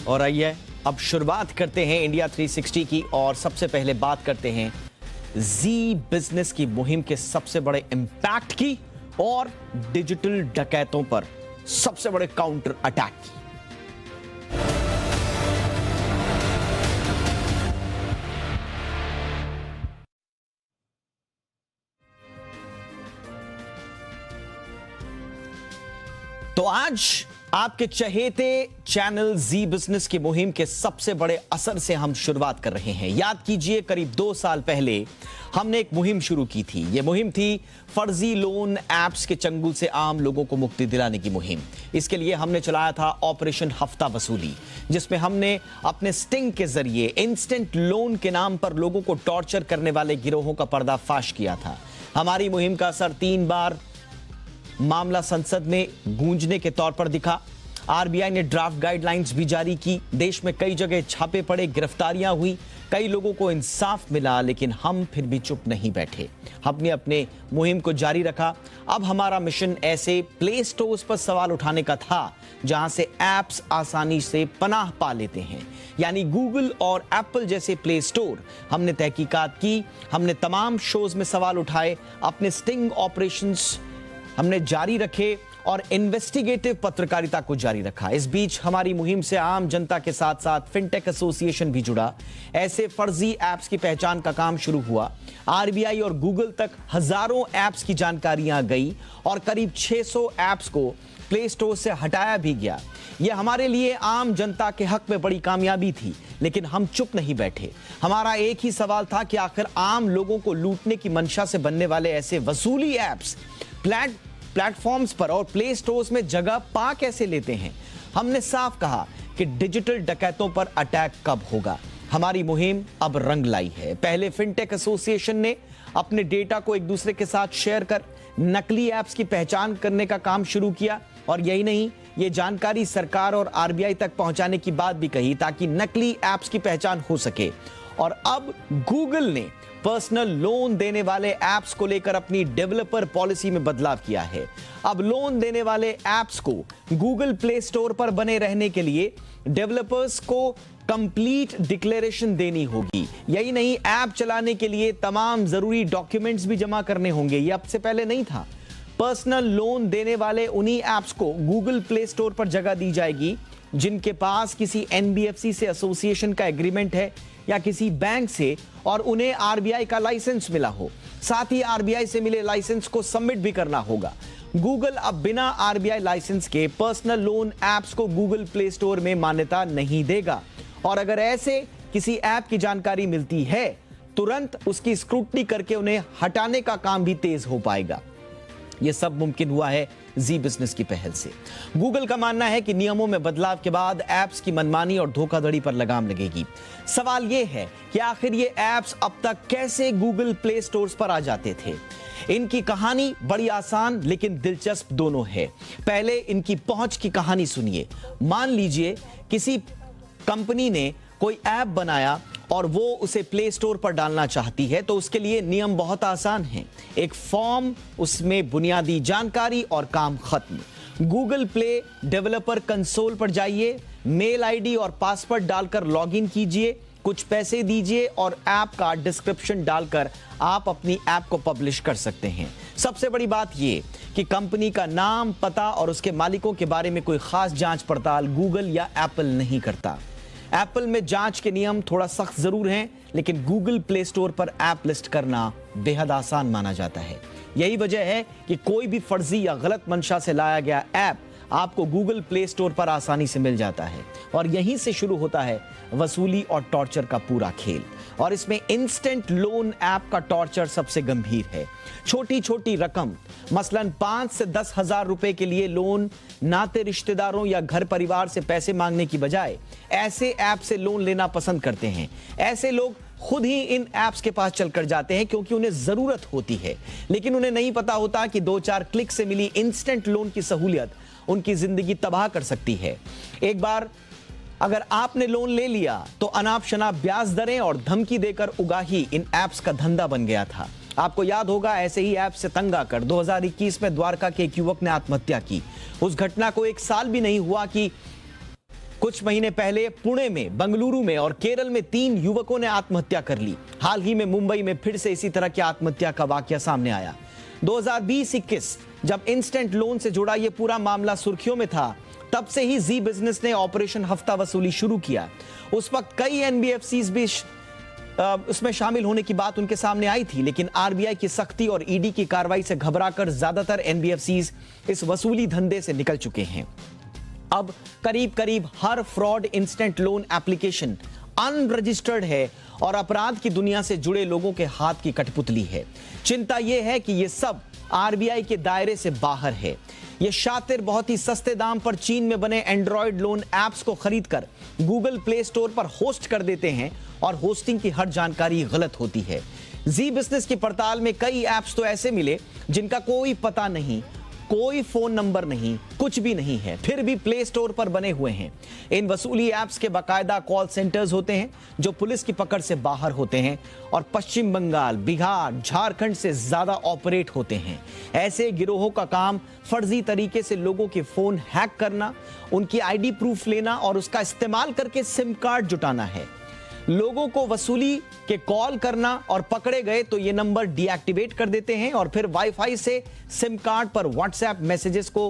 और आइए अब शुरुआत करते हैं इंडिया 360 की और सबसे पहले बात करते हैं जी बिजनेस की मुहिम के सबसे बड़े इंपैक्ट की और डिजिटल डकैतों पर सबसे बड़े काउंटर अटैक की। तो आज आपके चहेते चैनल जी बिजनेस की मुहिम के सबसे बड़े असर से हम शुरुआत कर रहे हैं। याद कीजिए, करीब 2 साल पहले हमने एक मुहिम शुरू की थी। यह मुहिम थी फर्जी लोन ऐप्स के चंगुल से आम लोगों को मुक्ति दिलाने की मुहिम। इसके लिए हमने चलाया था ऑपरेशन हफ्ता वसूली, जिसमें हमने अपने स्टिंग के जरिए इंस्टेंट लोन के नाम पर लोगों को टॉर्चर करने वाले गिरोहों का पर्दाफाश किया था। हमारी मुहिम का असर 3 बार मामला संसद में गूंजने के तौर पर दिखा। आरबीआई ने ड्राफ्ट गाइडलाइंस भी जारी की। देश में कई जगह छापे पड़े, गिरफ्तारियां हुई, कई लोगों को इंसाफ मिला, लेकिन हम फिर भी चुप नहीं बैठे। हमने अपने मुहिम को जारी रखा। अब हमारा मिशन ऐसे प्ले स्टोर्स पर सवाल उठाने का था जहां से ऐप्स आसानी से पनाह पा लेते हैं, यानी गूगल और एप्पल जैसे प्ले स्टोर। हमने तहकीकात की, हमने तमाम शोज में सवाल उठाए, अपने स्टिंग ऑपरेशंस हमने जारी रखे और इन्वेस्टिगेटिव पत्रकारिता को जारी रखा। इस बीच हमारी मुहिम से आम जनता के साथ साथ फिनटेक एसोसिएशन भी जुड़ा। ऐसे फर्जी ऐप्स की पहचान का काम शुरू हुआ। आरबीआई और गूगल तक हजारों ऐप्स की जानकारियां गई और करीब 600 ऐप्स को प्ले स्टोर से हटाया भी गया। यह हमारे लिए आम जनता के हक में बड़ी कामयाबी थी, लेकिन हम चुप नहीं बैठे। हमारा एक ही सवाल था कि आखिर आम लोगों को लूटने की मंशा से बनने वाले ऐसे वसूली ऐप्स प्लेटफॉर्म्स पर और प्ले स्टोर्स में जगह पा कैसे लेते हैं। हमने साफ कहा कि डिजिटल डकैतों पर अटैक कब होगा। हमारी मुहिम अब रंग लाई है। पहले फिनटेक एसोसिएशन ने अपने डेटा को एक दूसरे के साथ शेयर कर नकली ऐप्स की पहचान करने का काम शुरू किया, और यही नहीं, ये जानकारी सरकार और आरबीआई तक पहुंचाने की बात भी कही ताकि नकली ऐप्स की पहचान हो सके। और अब गूगल ने पर्सनल लोन देने वाले ऐप्स को लेकर अपनी डेवलपर पॉलिसी में बदलाव किया है। अब लोन देने वाले ऐप्स को गूगल प्ले स्टोर पर बने रहने के लिए डेवलपर्स को कंप्लीट डिक्लेरेशन देनी होगी। यही नहीं, ऐप चलाने के लिए तमाम जरूरी डॉक्यूमेंट्स भी जमा करने होंगे। यह अब से पहले नहीं था। पर्सनल लोन देने वाले उन्हीं ऐप्स को गूगल प्ले स्टोर पर जगह दी जाएगी जिनके पास किसी एनबीएफसी से एसोसिएशन का एग्रीमेंट है या किसी बैंक से, और उन्हें आरबीआई का लाइसेंस मिला हो। साथ ही आरबीआई से मिले लाइसेंस को सबमिट भी करना होगा। गूगल अब बिना आरबीआई लाइसेंस के पर्सनल लोन ऐप्स को गूगल प्ले स्टोर में मान्यता नहीं देगा, और अगर ऐसे किसी ऐप की जानकारी मिलती है, तुरंत उसकी स्क्रूटनी करके उन्हें हटाने का काम भी तेज हो पाएगा। यह सब मुमकिन हुआ है जी बिजनेस की पहल से। गूगल का मानना है कि नियमों में बदलाव के बाद ऐप्स की मनमानी और धोखाधड़ी पर लगाम लगेगी। सवाल यह है कि आखिर ये ऐप्स अब तक कैसे गूगल प्ले स्टोर्स पर आ जाते थे। इनकी कहानी बड़ी आसान लेकिन दिलचस्प दोनों है। पहले इनकी पहुंच की कहानी सुनिए। मान लीजिए किसी कंपनी ने कोई ऐप बनाया और वो उसे प्ले स्टोर पर डालना चाहती है, तो उसके लिए नियम बहुत आसान हैं। एक फॉर्म, उसमें बुनियादी जानकारी और काम खत्म। गूगल प्ले डेवलपर कंसोल पर जाइए, मेल आईडी और पासवर्ड डालकर लॉगिन कीजिए, कुछ पैसे दीजिए और ऐप का डिस्क्रिप्शन डालकर आप अपनी ऐप को पब्लिश कर सकते हैं। सबसे बड़ी बात यह कि कंपनी का नाम, पता और उसके मालिकों के बारे में कोई खास जांच पड़ताल गूगल या एप्पल नहीं करता। एप्पल में जांच के नियम थोड़ा सख्त जरूर हैं, लेकिन गूगल प्ले स्टोर पर ऐप लिस्ट करना बेहद आसान माना जाता है। यही वजह है कि कोई भी फर्जी या गलत मंशा से लाया गया ऐप आपको गूगल प्ले स्टोर पर आसानी से मिल जाता है, और यहीं से शुरू होता है वसूली और टॉर्चर का पूरा खेल। और इसमें इंस्टेंट लोन ऐप का टॉर्चर सबसे गंभीर है। छोटी छोटी रकम, मसलन 5 से 10 हजार रुपए के लिए लोन नाते रिश्तेदारों या घर परिवार से पैसे मांगने की बजाय ऐसे ऐप से लोन लेना पसंद करते हैं। ऐसे लोग खुद ही इन ऐप्स के पास चलकर जाते हैं क्योंकि उन्हें जरूरत होती है, लेकिन उन्हें नहीं पता होता कि 2-4 क्लिक से मिली इंस्टेंट लोन की सहूलियत उनकी जिंदगी तबाह कर सकती है। एक बार अगर आपने लोन ले लिया तो अनाप शनाप ब्याज दरें और धमकी देकर उगाही इन ऐप्स का धंधा बन गया था। आपको याद होगा, ऐसे ही ऐप से तंग आकर 2021 में द्वारका के एक युवक ने आत्महत्या की। उस घटना को 1 साल भी नहीं हुआ कि कुछ महीने पहले पुणे में, बेंगलुरु में और केरल में 3 युवकों ने आत्महत्या कर ली। हाल ही में मुंबई में फिर से इसी तरह की आत्महत्या का वाकया सामने आया। 2020-21 जब इंस्टेंट लोन से जुड़ा यह पूरा मामला सुर्खियों में था, तब से ही जी बिजनेस ने ऑपरेशन हफ्ता वसूली शुरू किया। उस वक्त कई एनबीएफसीज भी उसमें शामिल होने की बात उनके सामने आई थी, लेकिन आरबीआई की सख्ती और ईडी की कार्रवाई से घबराकर ज्यादातर एनबीएफसीज इस वसूली धंधे से निकल चुके हैं। अब करीब करीब हर fraud instant loan application unregistered है और अपराध की दुनिया से जुड़े लोगों के हाथ की कठपुतली है। चिंता यह है कि यह सब आरबीआई के दायरे से बाहर है। ये शातिर बहुत ही सस्ते दाम पर चीन में बने एंड्रॉयड लोन ऐप्स को खरीदकर गूगल प्ले स्टोर पर होस्ट कर देते हैं और होस्टिंग की हर जानकारी गलत होती है। जी बिजनेस की पड़ताल में कई ऐप्स तो ऐसे मिले जिनका कोई पता नहीं, कोई फोन नंबर नहीं, कुछ भी नहीं है, फिर भी प्ले स्टोर पर बने हुए हैं। इन वसूली ऐप्स के बाकायदा कॉल सेंटर्स होते हैं जो पुलिस की पकड़ से बाहर होते हैं और पश्चिम बंगाल, बिहार, झारखंड से ज्यादा ऑपरेट होते हैं। ऐसे गिरोहों का काम फर्जी तरीके से लोगों के फोन हैक करना, उनकी आईडी प्रूफ लेना और उसका इस्तेमाल करके सिम कार्ड जुटाना है। लोगों को वसूली के कॉल करना और पकड़े गए तो ये नंबर डीएक्टिवेट कर देते हैं और फिर वाईफाई से सिम कार्ड पर व्हाट्सएप मैसेजेस को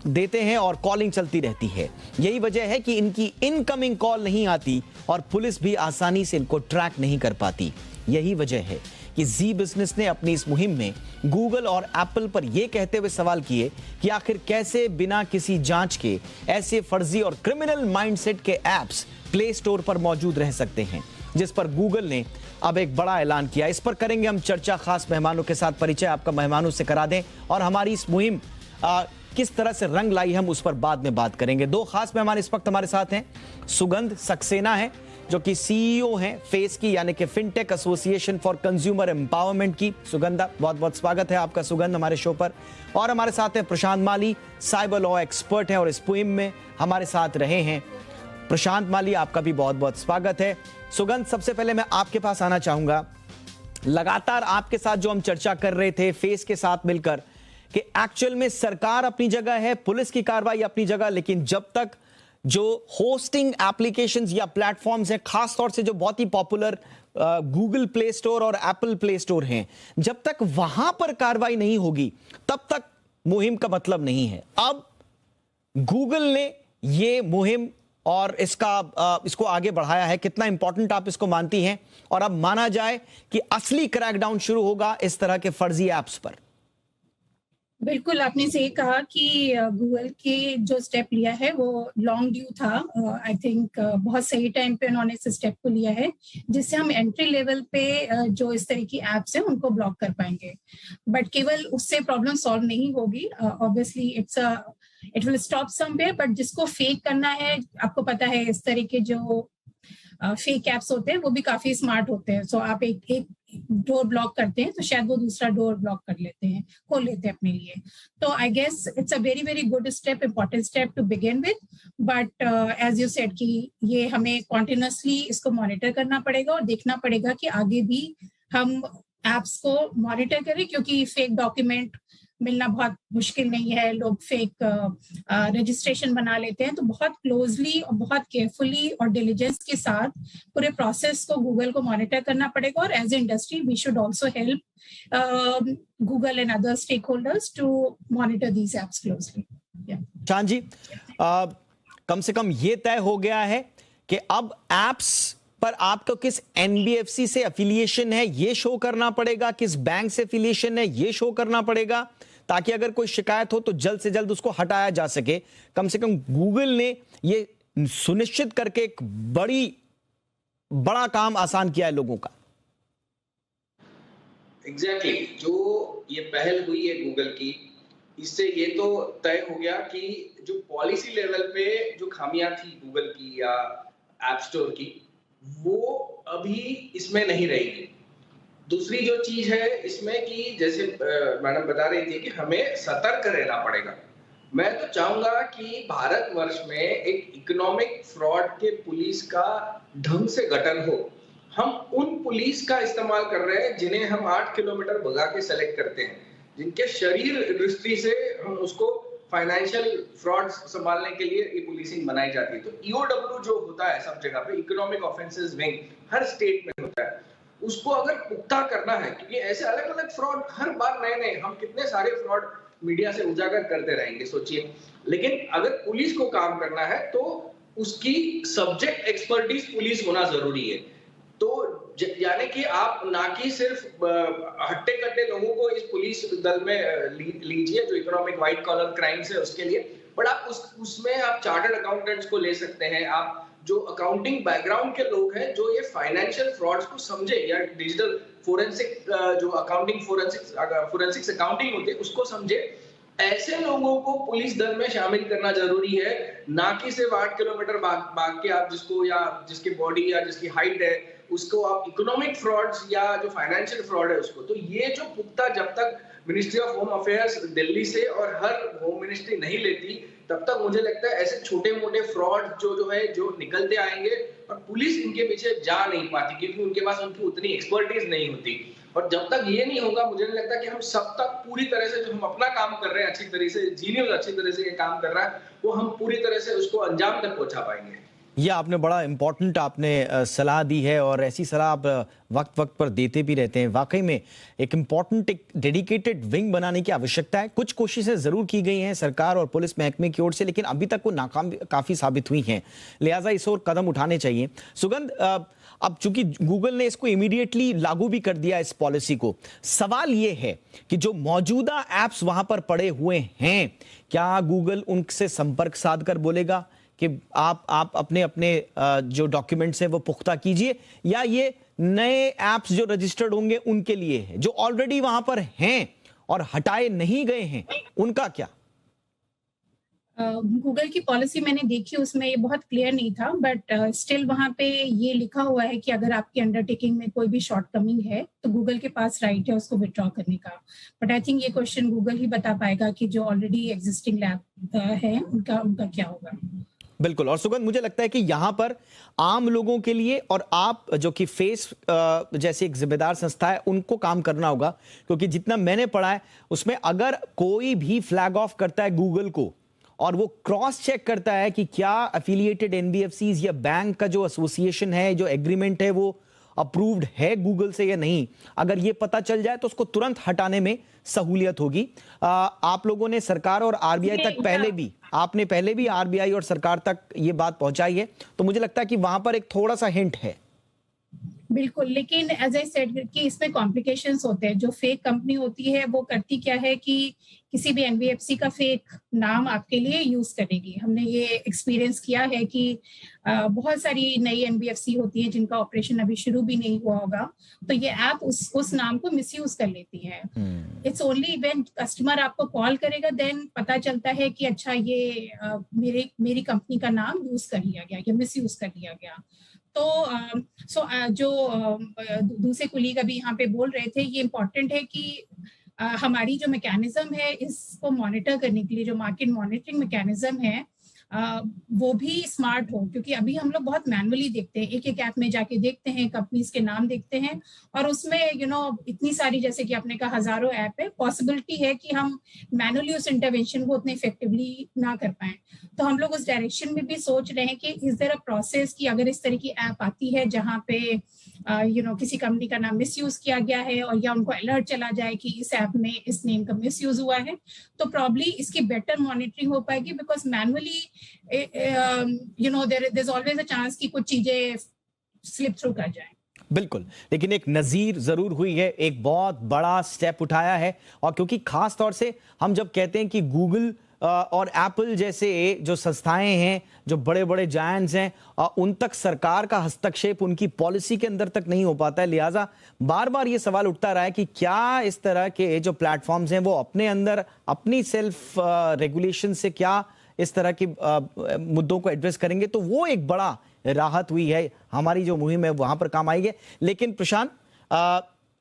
देते हैं और कॉलिंग चलती रहती है। यही वजह है कि इनकी इनकमिंग कॉल नहीं आती और पुलिस भी आसानी से इनको ट्रैक नहीं कर पाती। यही वजह है कि जी बिजनेस ने अपनी इस मुहिम में गूगल और एप्पल पर यह कहते हुए सवाल किए कि आखिर कैसे बिना किसी जांच के ऐसे फर्जी और क्रिमिनल माइंडसेट के ऐप्स प्ले स्टोर पर मौजूद रह सकते हैं, जिस पर गूगल ने अब एक बड़ा ऐलान किया। इस पर करेंगे हम चर्चा खास मेहमानों के साथ। परिचय आपका मेहमानों से करा दें और हमारी इस मुहिम किस तरह से रंग लाई हम उस पर बाद में बात करेंगे। दो खास मेहमान इस वक्त हमारे साथ हैं। सुगंध सक्सेना है जो कि सीईओ हैं फेस की, यानी कि fintech association for consumer empowerment की। सुगंधा, बहुत बहुत स्वागत है आपका सुगंध हमारे शो पर। और हमारे साथ हैं प्रशांत माली, साइबर लॉ एक्सपर्ट हैं और इस मुहिम में हमारे साथ रहे हैं। प्रशांत माली, आपका भी बहुत बहुत स्वागत है। सुगंध, सबसे पहले मैं आपके पास आना चाहूंगा। लगातार आपके साथ जो हम चर्चा कर रहे थे फेस के साथ मिलकर कि एक्चुअल में सरकार अपनी जगह है, पुलिस की कार्रवाई अपनी जगह, लेकिन जब तक जो होस्टिंग एप्लीकेशंस या प्लेटफॉर्म्स हैं, खास तौर से जो बहुत ही पॉपुलर गूगल प्ले स्टोर और एप्पल प्ले स्टोर हैं, जब तक वहां पर कार्रवाई नहीं होगी तब तक मुहिम का मतलब नहीं है। अब गूगल ने ये मुहिम और इसको आगे बढ़ाया है, कितना इंपॉर्टेंट आप इसको मानती हैं? और अब माना जाए कि असली क्रैकडाउन शुरू होगा इस तरह के फर्जी ऐप्स पर। बिल्कुल, आपने सही कहा कि गूगल के जो स्टेप लिया है वो लॉन्ग ड्यू था। आई थिंक बहुत सही टाइम पे उन्होंने इस स्टेप को लिया है जिससे हम एंट्री लेवल पे जो इस तरह की एप्स हैं उनको ब्लॉक कर पाएंगे। बट केवल उससे प्रॉब्लम सॉल्व नहीं होगी। Obviously it will stop somewhere, but जिसको फेक करना है, आपको पता है इस तरह के जो फेक एप्स होते हैं वो भी काफी स्मार्ट होते हैं। सो आप एक डोर ब्लॉक करते हैं तो शायद वो दूसरा डोर ब्लॉक कर लेते हैं, खोल लेते हैं अपने लिए। तो I guess it's a very very good step, important step to begin with. But as you said कि ये हमें कॉन्टिन्यूसली इसको मॉनिटर करना पड़ेगा और देखना पड़ेगा कि आगे भी हम एप्स को मॉनिटर करें, क्योंकि फेक डॉक्यूमेंट मिलना बहुत मुश्किल नहीं है। लोग फेक रजिस्ट्रेशन बना लेते हैं, तो बहुत क्लोजली और बहुत केयरफुली और डिलीजेंस के साथ पूरे प्रोसेस को गूगल को मॉनिटर करना पड़ेगा। और as a industry we should also help Google and other stakeholders to monitor these apps closely. Shan ji, कम से कम ये तय हो गया है कि अब एप्स पर आपको किस एनबीएफसी से एफिलिएशन है ये शो करना पड़ेगा, किस बैंक से एफिलिएशन है ये शो करना पड़ेगा, ताकि अगर कोई शिकायत हो तो जल्द से जल्द उसको हटाया जा सके। कम से कम गूगल ने ये सुनिश्चित करके एक बड़ा काम आसान किया है लोगों का। एग्जैक्टली, जो ये पहल हुई है गूगल की, इससे ये तो तय हो गया कि जो पॉलिसी लेवल पे जो खामियां थी गूगल की या ऐप स्टोर की, वो अभी इसमें नहीं रहेगी। दूसरी जो चीज है इसमें कि जैसे मैडम बता रही थी कि हमें सतर्क रहना पड़ेगा। मैं तो चाहूंगा कि भारतवर्ष में एक इकोनॉमिक फ्रॉड के पुलिस का ढंग से गठन हो। हम उन पुलिस का इस्तेमाल कर रहे हैं जिन्हें हम 8 किलोमीटर भगा के सेलेक्ट करते हैं, जिनके शरीर दृष्टि से हम उसको फाइनेंशियल फ्रॉड संभालने के लिए ये पुलिसिंग बनाई जाती है। तो ईओडब्ल्यू जो होता है सब जगह पे, इकोनॉमिक ऑफेंसेस विंग, हर स्टेट में होता है, उसको अगर पुख्ता करना है, क्योंकि ऐसे अलग अलग फ्रॉड हर बार नए नए, हम कितने सारे फ्रॉड मीडिया से उजागर करते रहेंगे सोचिए। लेकिन अगर पुलिस को काम करना है तो उसकी सब्जेक्ट एक्सपर्टीज पुलिस होना जरूरी है। तो यानी कि आप ना कि सिर्फ हट्टे कट्टे लोगों को इस पुलिस दल में लीजिए जो इकोनॉमिक व्हाइट कॉलर क्राइम्स है उसके लिए, बट आप उसमें आप चार्टर्ड अकाउंटेंट्स को ले सकते हैं, आप जो अकाउंटिंग बैकग्राउंड के लोग हैं जो ये फाइनेंशियल फ्रॉड्स को समझे, या डिजिटल फोरेंसिक जो अकाउंटिंग फोरेंसिक्स अकाउंटिंग होती है उसको समझे, ऐसे लोगों को पुलिस दल में शामिल करना जरूरी है। ना कि सिर्फ 8 किलोमीटर भाग के आप जिसको, या जिसकी बॉडी या जिसकी हाइट है उसको आप इकोनॉमिक फ्रॉड्स या जो फाइनेंशियल फ्रॉड है उसको, तो ये जो पुख्ता जब तक ministry of home affairs Delhi से और हर होम मिनिस्ट्री नहीं लेती, तब तक मुझे लगता है ऐसे छोटे मोटे फ्रॉड जो है जो निकलते आएंगे और पुलिस इनके पीछे जा नहीं पाती, क्योंकि उनके पास उनकी उतनी एक्सपर्टीज नहीं होती। और जब तक ये नहीं होगा, मुझे नहीं लगता कि हम सब तक पूरी तरह से जो हम अपना काम कर रहे हैं अच्छी तरह से, जीनियस अच्छी तरह से ये काम कर रहा है, वो हम पूरी तरह से उसको अंजाम तक पहुंचा पाएंगे। ये आपने बड़ा इंपॉर्टेंट आपने सलाह दी है, और ऐसी सलाह आप वक्त वक्त पर देते भी रहते हैं। वाकई में एक इंपॉर्टेंट, एक डेडिकेटेड विंग बनाने की आवश्यकता है। कुछ कोशिशें जरूर की गई हैं सरकार और पुलिस महकमे की ओर से, लेकिन अभी तक वो नाकाम काफी साबित हुई हैं, लिहाजा इस ओर कदम उठाने चाहिए। सुगंध, अब चूंकि गूगल ने इसको इमीडिएटली लागू भी कर दिया इस पॉलिसी को, सवाल ये है कि जो मौजूदा एप्स वहां पर पड़े हुए हैं, क्या गूगल उनसे संपर्क साध कर बोलेगा कि आप अपने जो डॉक्यूमेंट्स हैं वो पुख्ता कीजिए, या ये नए ऐप्स जो रजिस्टर्ड होंगे उनके लिए है, जो ऑलरेडी वहां पर हैं और हटाए नहीं गए हैं, उनका क्या? गूगल की पॉलिसी मैंने देखी, उसमें ये बहुत क्लियर नहीं था, बट स्टिल वहां पे ये लिखा हुआ है कि अगर आपकी अंडरटेकिंग में कोई भी शॉर्टकमिंग है तो गूगल के पास राइट है उसको विथड्रॉ करने का। बट आई थिंक ये क्वेश्चन गूगल ही बता पाएगा कि जो ऑलरेडी एग्जिस्टिंग लैब है उनका क्या होगा। बिल्कुल। और सुगंध, मुझे लगता है कि यहां पर आम लोगों के लिए, और आप जो कि फेस जैसी एक जिम्मेदार संस्था है, उनको काम करना होगा, क्योंकि जितना मैंने पढ़ा है उसमें अगर कोई भी फ्लैग ऑफ करता है गूगल को और वो क्रॉस चेक करता है कि क्या एफिलिएटेड एनबीएफसीज या बैंक का जो एसोसिएशन है, जो एग्रीमेंट है, वो अप्रूव्ड है गूगल से या नहीं, अगर ये पता चल जाए तो उसको तुरंत हटाने में सहूलियत होगी। आप लोगों ने सरकार और आरबीआई तक पहले भी आरबीआई और सरकार तक ये बात पहुंचाई है, तो मुझे लगता है कि वहां पर एक थोड़ा सा हिंट है। बिल्कुल, लेकिन एज आई सेड कि इसमें कॉम्प्लिकेशंस होते हैं। जो फेक कंपनी होती है वो करती क्या है कि किसी भी एनबीएफसी का फेक नाम आपके लिए यूज करेगी। हमने ये एक्सपीरियंस किया है कि बहुत सारी नई एनबीएफसी होती है जिनका ऑपरेशन अभी शुरू भी नहीं हुआ होगा, तो ये ऐप उस नाम को मिसयूज कर लेती है। इट्स ओनली व्हेन कस्टमर आपको कॉल करेगा देन पता चलता है कि अच्छा ये मेरी कंपनी का नाम यूज कर लिया गया या मिसयूज कर लिया गया। तो जो दूसरे कुलीग अभी यहाँ पे बोल रहे थे, ये इम्पोर्टेंट है कि हमारी जो मैकेनिज्म है इसको मॉनिटर करने के लिए, जो मार्केट मॉनिटरिंग मैकेनिज्म है वो भी स्मार्ट हो, क्योंकि अभी हम लोग बहुत मैनुअली देखते हैं, एक एक ऐप में जाके देखते हैं, कंपनीज के नाम देखते हैं, और उसमें इतनी सारी, जैसे कि आपने कहा, हजारों ऐप है, पॉसिबिलिटी है कि हम मैनुअली उस इंटरवेंशन को उतने इफेक्टिवली ना कर पाए। तो हम लोग उस डायरेक्शन में भी सोच रहे हैं कि इज देयर अ प्रोसेस कि अगर इस तरह की ऐप आती है जहाँ पे किसी कंपनी का नाम मिसयूज किया गया है, और या उनको अलर्ट चला जाए कि इस ऐप में इस नेम का मिसयूज हुआ है, तो प्रॉब्ली इसकी बेटर मॉनिटरिंग हो पाएगी, because manually there is always a chance कि कुछ चीजें स्लिप थ्रू कर जाए। बिल्कुल, लेकिन एक नजीर जरूर हुई है, एक बहुत बड़ा स्टेप उठाया है। और क्योंकि खास तौर से हम जब कहते हैं कि गूगल और एप्पल जैसे जो संस्थाएं हैं, जो बड़े बड़े जायंट्स हैं, उन तक सरकार का हस्तक्षेप उनकी पॉलिसी के अंदर तक नहीं हो पाता है, लिहाजा बार बार ये सवाल उठता रहा है कि क्या इस तरह के जो प्लेटफॉर्म्स हैं वो अपने अंदर अपनी सेल्फ रेगुलेशन से क्या इस तरह की मुद्दों को एड्रेस करेंगे। तो वो एक बड़ा राहत हुई है, हमारी जो मुहिम है वहां पर काम आएगी। लेकिन प्रशांत,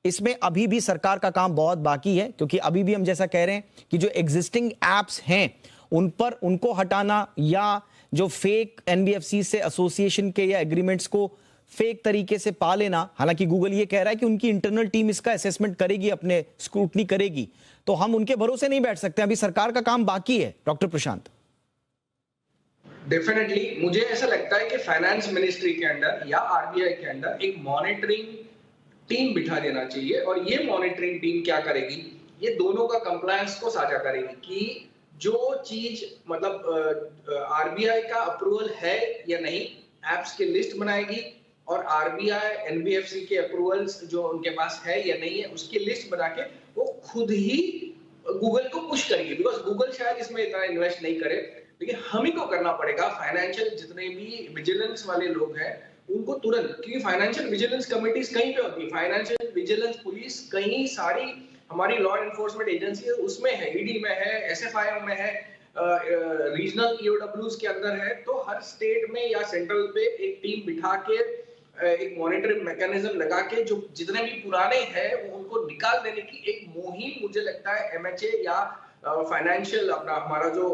इसमें अभी भी सरकार का काम बहुत बाकी है, क्योंकि अभी भी हम जैसा कह रहे हैं कि जो एग्जिस्टिंग एप्स हैं उनको हटाना, या जो फेक एनबीएफसी से एसोसिएशन के या एग्रीमेंट्स को फेक तरीके से पा लेना, हालांकि गूगल ये कह रहा है कि उनकी इंटरनल टीम इसका असेसमेंट करेगी, अपने स्क्रूटनी करेगी, तो हम उनके भरोसे नहीं बैठ सकते। अभी सरकार का काम बाकी है। डॉक्टर प्रशांत, डेफिनेटली मुझे ऐसा लगता है कि फाइनेंस मिनिस्ट्री के अंदर या आरबीआई के अंदर एक मॉनिटरिंग टीम बिठा देना चाहिए, और ये मॉनिटरिंग टीम क्या करेगी, ये दोनों का कंप्लायंस को साझा करेगी कि जो चीज मतलब आरबीआई का अप्रूवल है या नहीं, एप्स की लिस्ट बनाएगी, और आरबीआई एनबीएफसी के अप्रूवल्स जो उनके पास है या नहीं है उसकी लिस्ट बना के वो खुद ही गूगल को पुश करेगी। बिकॉज गूगल शायद इसमें इतना इन्वेस्ट नहीं करे, लेकिन हम ही को करना पड़ेगा। फाइनेंशियल जितने भी विजिलेंस वाले लोग हैं उनको तुरंत, क्योंकि फाइनेंशियल विजिलेंस कमीटीज कहीं पे होती है, फाइनेंशियल विजिलेंस पुलिस कहीं सारी हमारी लॉ एनफोर्समेंट एजेंसी उसमें है, ईडी में है, एसएफआई में है, रीजनल ईओडब्ल्यूज के अंदर है। तो हर स्टेट में या सेंट्रल पे एक टीम बिठा के एक मॉनिटरिंग मैकेनिज्म लगा के जो जितने भी पुराने हैं वो उनको निकाल देने की एक मुहिम मुझे लगता है एमएचए या फाइनेंशियल अपना हमारा जो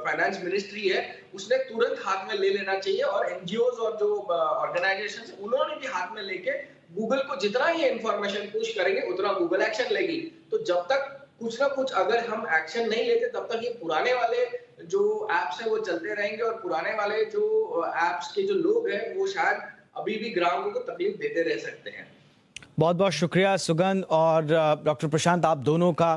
फाइनेंस मिनिस्ट्री है उसने तुरंत हाथ में ले लेना चाहिए, और एनजीओज और जो ऑर्गेनाइजेशंस उन्होंने भी हाथ में लेके गूगल को जितना ही इंफॉर्मेशन पुश करेंगे उतना गूगल एक्शन लेगी। तो जब तक कुछ ना कुछ अगर हम एक्शन नहीं लेते तब तक ये पुराने वाले जो एप्स है वो चलते रहेंगे, और पुराने वाले जो एप्स के जो लोग हैं वो शायद अभी भी ग्राहकों को तकलीफ देते रह सकते हैं। बहुत बहुत शुक्रिया सुगंध और डॉक्टर प्रशांत, आप दोनों का,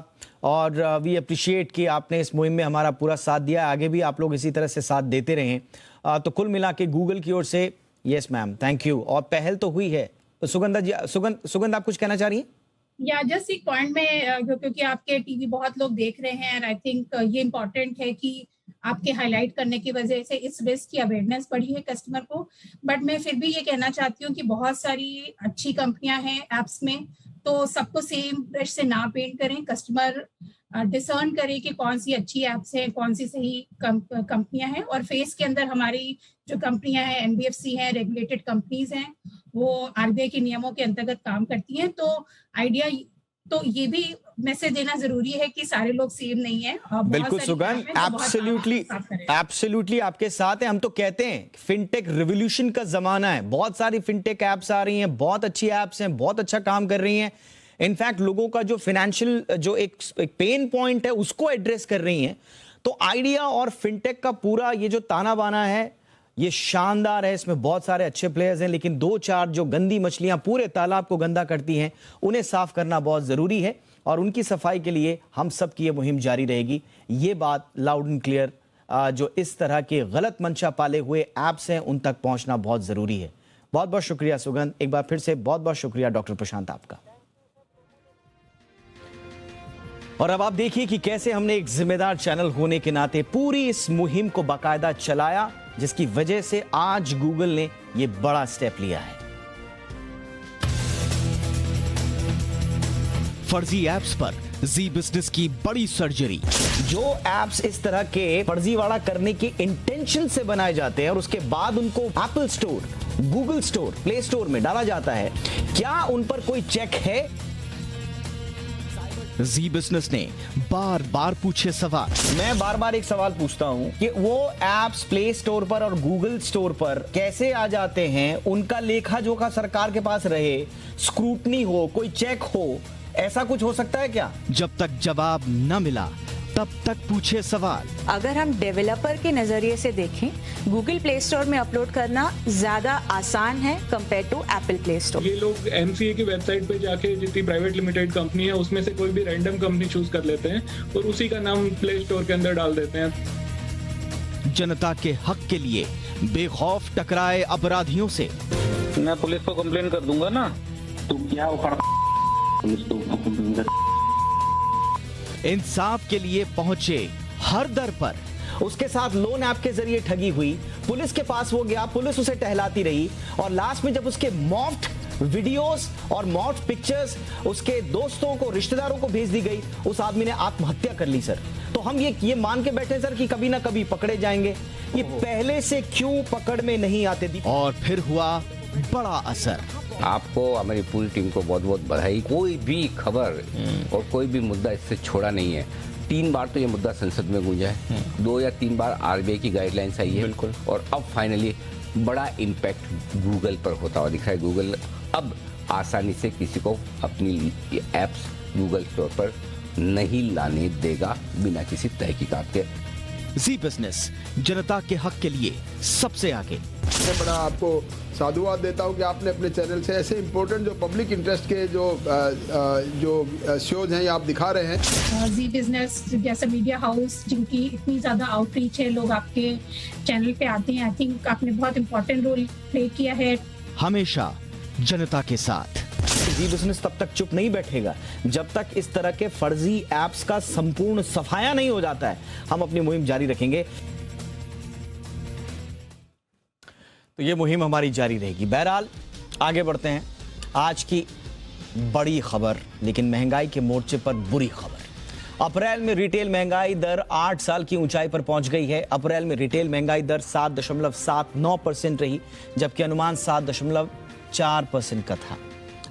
और वी अप्रिशिएट कि आपने इस मुहिम में हमारा पूरा साथ दिया। आगे भी आप लोग इसी तरह से साथ देते रहें। तो कुल मिला के गूगल की ओर से यस मैम, थैंक यू, और पहल तो हुई है। तो सुगंध आप कुछ कहना चाह रही हैं? या जस्ट एक पॉइंट में, क्योंकि आपके टीवी बहुत लोग देख रहे हैं, एंड आई थिंक ये इम्पोर्टेंट है कि आपके हाईलाइट करने की वजह से इस रिस्क की अवेयरनेस बढ़ी है कस्टमर को। बट मैं फिर भी ये कहना चाहती हूँ कि बहुत सारी अच्छी कंपनियां हैं एप्स में, तो सबको सेम ब्रश से ना पेंट करें। कस्टमर डिसर्न करें कि कौन सी अच्छी एप्स हैं, कौन सी सही कंपनियां हैं। और फेस के अंदर हमारी जो कंपनियां हैं, एनबीएफसी हैं, रेगुलेटेड कंपनीज हैं, वो आरबीआई के नियमों के अंतर्गत काम करती हैं। तो आइडिया तो ये भी मैसेज देना जरूरी है कि सारे लोग सेम नहीं है। बिल्कुल सुगंध, एब्सोल्युटली आपके साथ हैं। हम तो कहते हैं फिनटेक रिवॉल्यूशन का जमाना है, बहुत सारी फिनटेक एप्स आ रही हैं, बहुत अच्छी एप्स हैं, बहुत अच्छा काम कर रही हैं। इनफैक्ट लोगों का जो फाइनेंशियल जो एक पेन पॉइंट है उसको एड्रेस कर रही हैं। तो आइडिया और फिनटेक का पूरा ये जो ताना बाना है ये शानदार है, इसमें बहुत सारे अच्छे प्लेयर्स हैं, लेकिन दो चार जो गंदी मछलियां पूरे तालाब को गंदा करती हैं उन्हें साफ करना बहुत जरूरी है, और उनकी सफाई के लिए हम सब की ये मुहिम जारी रहेगी। ये बात लाउड एंड क्लियर, जो इस तरह के गलत मंशा पाले हुए एप्स हैं उन तक पहुंचना बहुत जरूरी है। बहुत बहुत शुक्रिया सुगंध, एक बार फिर से बहुत बहुत शुक्रिया डॉक्टर प्रशांत आपका। और अब आप देखिए कि कैसे हमने एक जिम्मेदार चैनल होने के नाते पूरी इस मुहिम को बाकायदा चलाया, जिसकी वजह से आज गूगल ने यह बड़ा स्टेप लिया है। फर्जी एप्स पर जी बिजनेस की बड़ी सर्जरी। जो एप्स इस तरह के फर्जीवाड़ा करने के इंटेंशन से बनाए जाते हैं और उसके बाद उनको Apple store, Google store, play Store में डाला जाता है, क्या उन पर कोई चेक है? जी बिजनेस ने बार बार पूछे सवाल। मैं बार बार एक सवाल पूछता हूं कि वो एप्स प्ले स्टोर पर और गूगल स्टोर पर कैसे आ जाते हैं? उनका लेखा जोखा सरकार के पास रहे, स्क्रूटनी हो, कोई चेक हो, ऐसा कुछ हो सकता है क्या? जब तक जवाब न मिला तब तक पूछे सवाल। अगर हम डेवलपर के नजरिए से देखें, गूगल प्ले स्टोर में अपलोड करना ज्यादा आसान है compare to Apple Play Store. ये लोग एमसीए की वेबसाइट पे जाके जितनी प्राइवेट लिमिटेड कंपनी है उसमें से कोई भी रैंडम कंपनी चूज कर लेते हैं और उसी का नाम प्ले स्टोर के अंदर डाल देते हैं। जनता के हक के लिए बेखौफ टकराए अपराधियों से। मैं पुलिस को कंप्लेन कर दूंगा ना। तू क्या पुलिस को इंसाफ के लिए पहुंचे हर दर पर। उसके साथ लोन ऐप के जरिए ठगी हुई, पुलिस के पास वो गया, पुलिस उसे टहलाती रही, और लास्ट में जब उसके मॉफ्ड वीडियोस और मॉफ्ड पिक्चर्स उसके दोस्तों को, रिश्तेदारों को भेज दी गई, उस आदमी ने आत्महत्या कर ली। सर, तो हम ये मान के बैठे सर कि कभी ना कभी पकड़े जाएंगे। ये पहले से क्यों पकड़ में नहीं आते? और फिर हुआ बड़ा असर। आपको, हमारी पूरी टीम को बहुत बहुत बधाई। कोई भी खबर और कोई भी मुद्दा इससे छोड़ा नहीं है। 3 बार तो ये मुद्दा संसद में गूंजा है, 2 या 3 बार आरबीआई की गाइडलाइंस आई है, बिल्कुल, और अब फाइनली बड़ा इम्पैक्ट गूगल पर होता हुआ दिख रहा है। गूगल अब आसानी से किसी को अपनी एप्स गूगल स्टोर पर नहीं लाने देगा बिना किसी तहकीकात के। जी बिजनेस, जनता के हक के लिए सबसे आगे। मैं बड़ा आपको साधुवाद देता हूं कि आपने अपने चैनल से ऐसे इंपॉर्टेंट जो पब्लिक इंटरेस्ट के जो शोज हैं ये आप दिखा रहे हैं। जी बिजनेस जैसा मीडिया हाउस जिनकी इतनी ज़्यादा आउटरीच है, लोग आपके चैनल पे आते हैं, आई थिंक आपने बहुत इम्पोर्टेंट रोल प्ले किया है। हमेशा जनता के साथ। जी बिजनेस तब तक चुप नहीं बैठेगा जब तक इस तरह के फर्जी एप्स का संपूर्ण सफाया नहीं हो जाता है। हम अपनी मुहिम जारी रखेंगे, तो ये मुहिम हमारी जारी रहेगी। बहरहाल आगे बढ़ते हैं। आज की बड़ी खबर, लेकिन महंगाई के मोर्चे पर बुरी खबर। अप्रैल में रिटेल महंगाई दर 8 साल की ऊंचाई पर पहुंच गई है। अप्रैल में रिटेल महंगाई दर 7.79% रही, जबकि अनुमान 7.4% का था।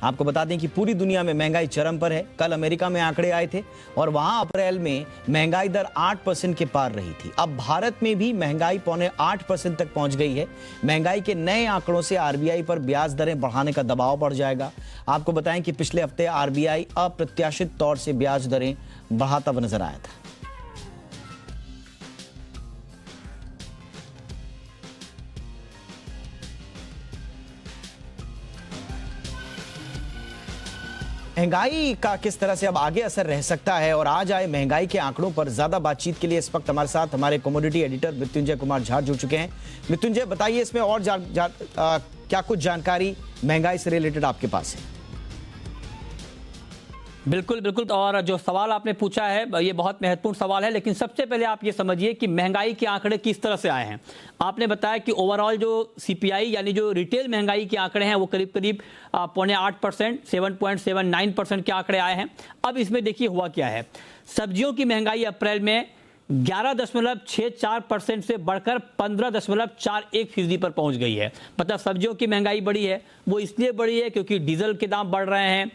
आपको बता दें कि पूरी दुनिया में महंगाई चरम पर है। कल अमेरिका में आंकड़े आए थे और वहां अप्रैल में महंगाई दर 8% के पार रही थी। अब भारत में भी महंगाई 7.25% तक पहुंच गई है। महंगाई के नए आंकड़ों से आरबीआई पर ब्याज दरें बढ़ाने का दबाव बढ़ जाएगा। आपको बताएं कि पिछले हफ्ते आरबीआई अप्रत्याशित तौर से ब्याज दरें बढ़ाता हुआ नजर आया था। महंगाई का किस तरह से अब आगे असर रह सकता है और आज आए महंगाई के आंकड़ों पर ज्यादा बातचीत के लिए इस वक्त हमारे साथ हमारे कमोडिटी एडिटर मृत्युंजय कुमार झा जुड़ चुके हैं। मृत्युंजय, बताइए इसमें और क्या कुछ जानकारी महंगाई से रिलेटेड आपके पास है? बिल्कुल बिल्कुल, और जो सवाल आपने पूछा है ये बहुत महत्वपूर्ण सवाल है, लेकिन सबसे पहले आप ये समझिए कि महंगाई के आंकड़े किस तरह से आए हैं। आपने बताया कि ओवरऑल जो सीपीआई यानी जो रिटेल महंगाई के आंकड़े हैं वो करीब करीब 0.8%, 7.79% के आंकड़े आए हैं। अब इसमें देखिए हुआ क्या है। सब्जियों की महंगाई अप्रैल में 11.64% से बढ़कर 15.41% पर पहुंच गई है। मतलब सब्जियों की महंगाई बढ़ी है, वो इसलिए बढ़ी है क्योंकि डीजल के दाम बढ़ रहे हैं,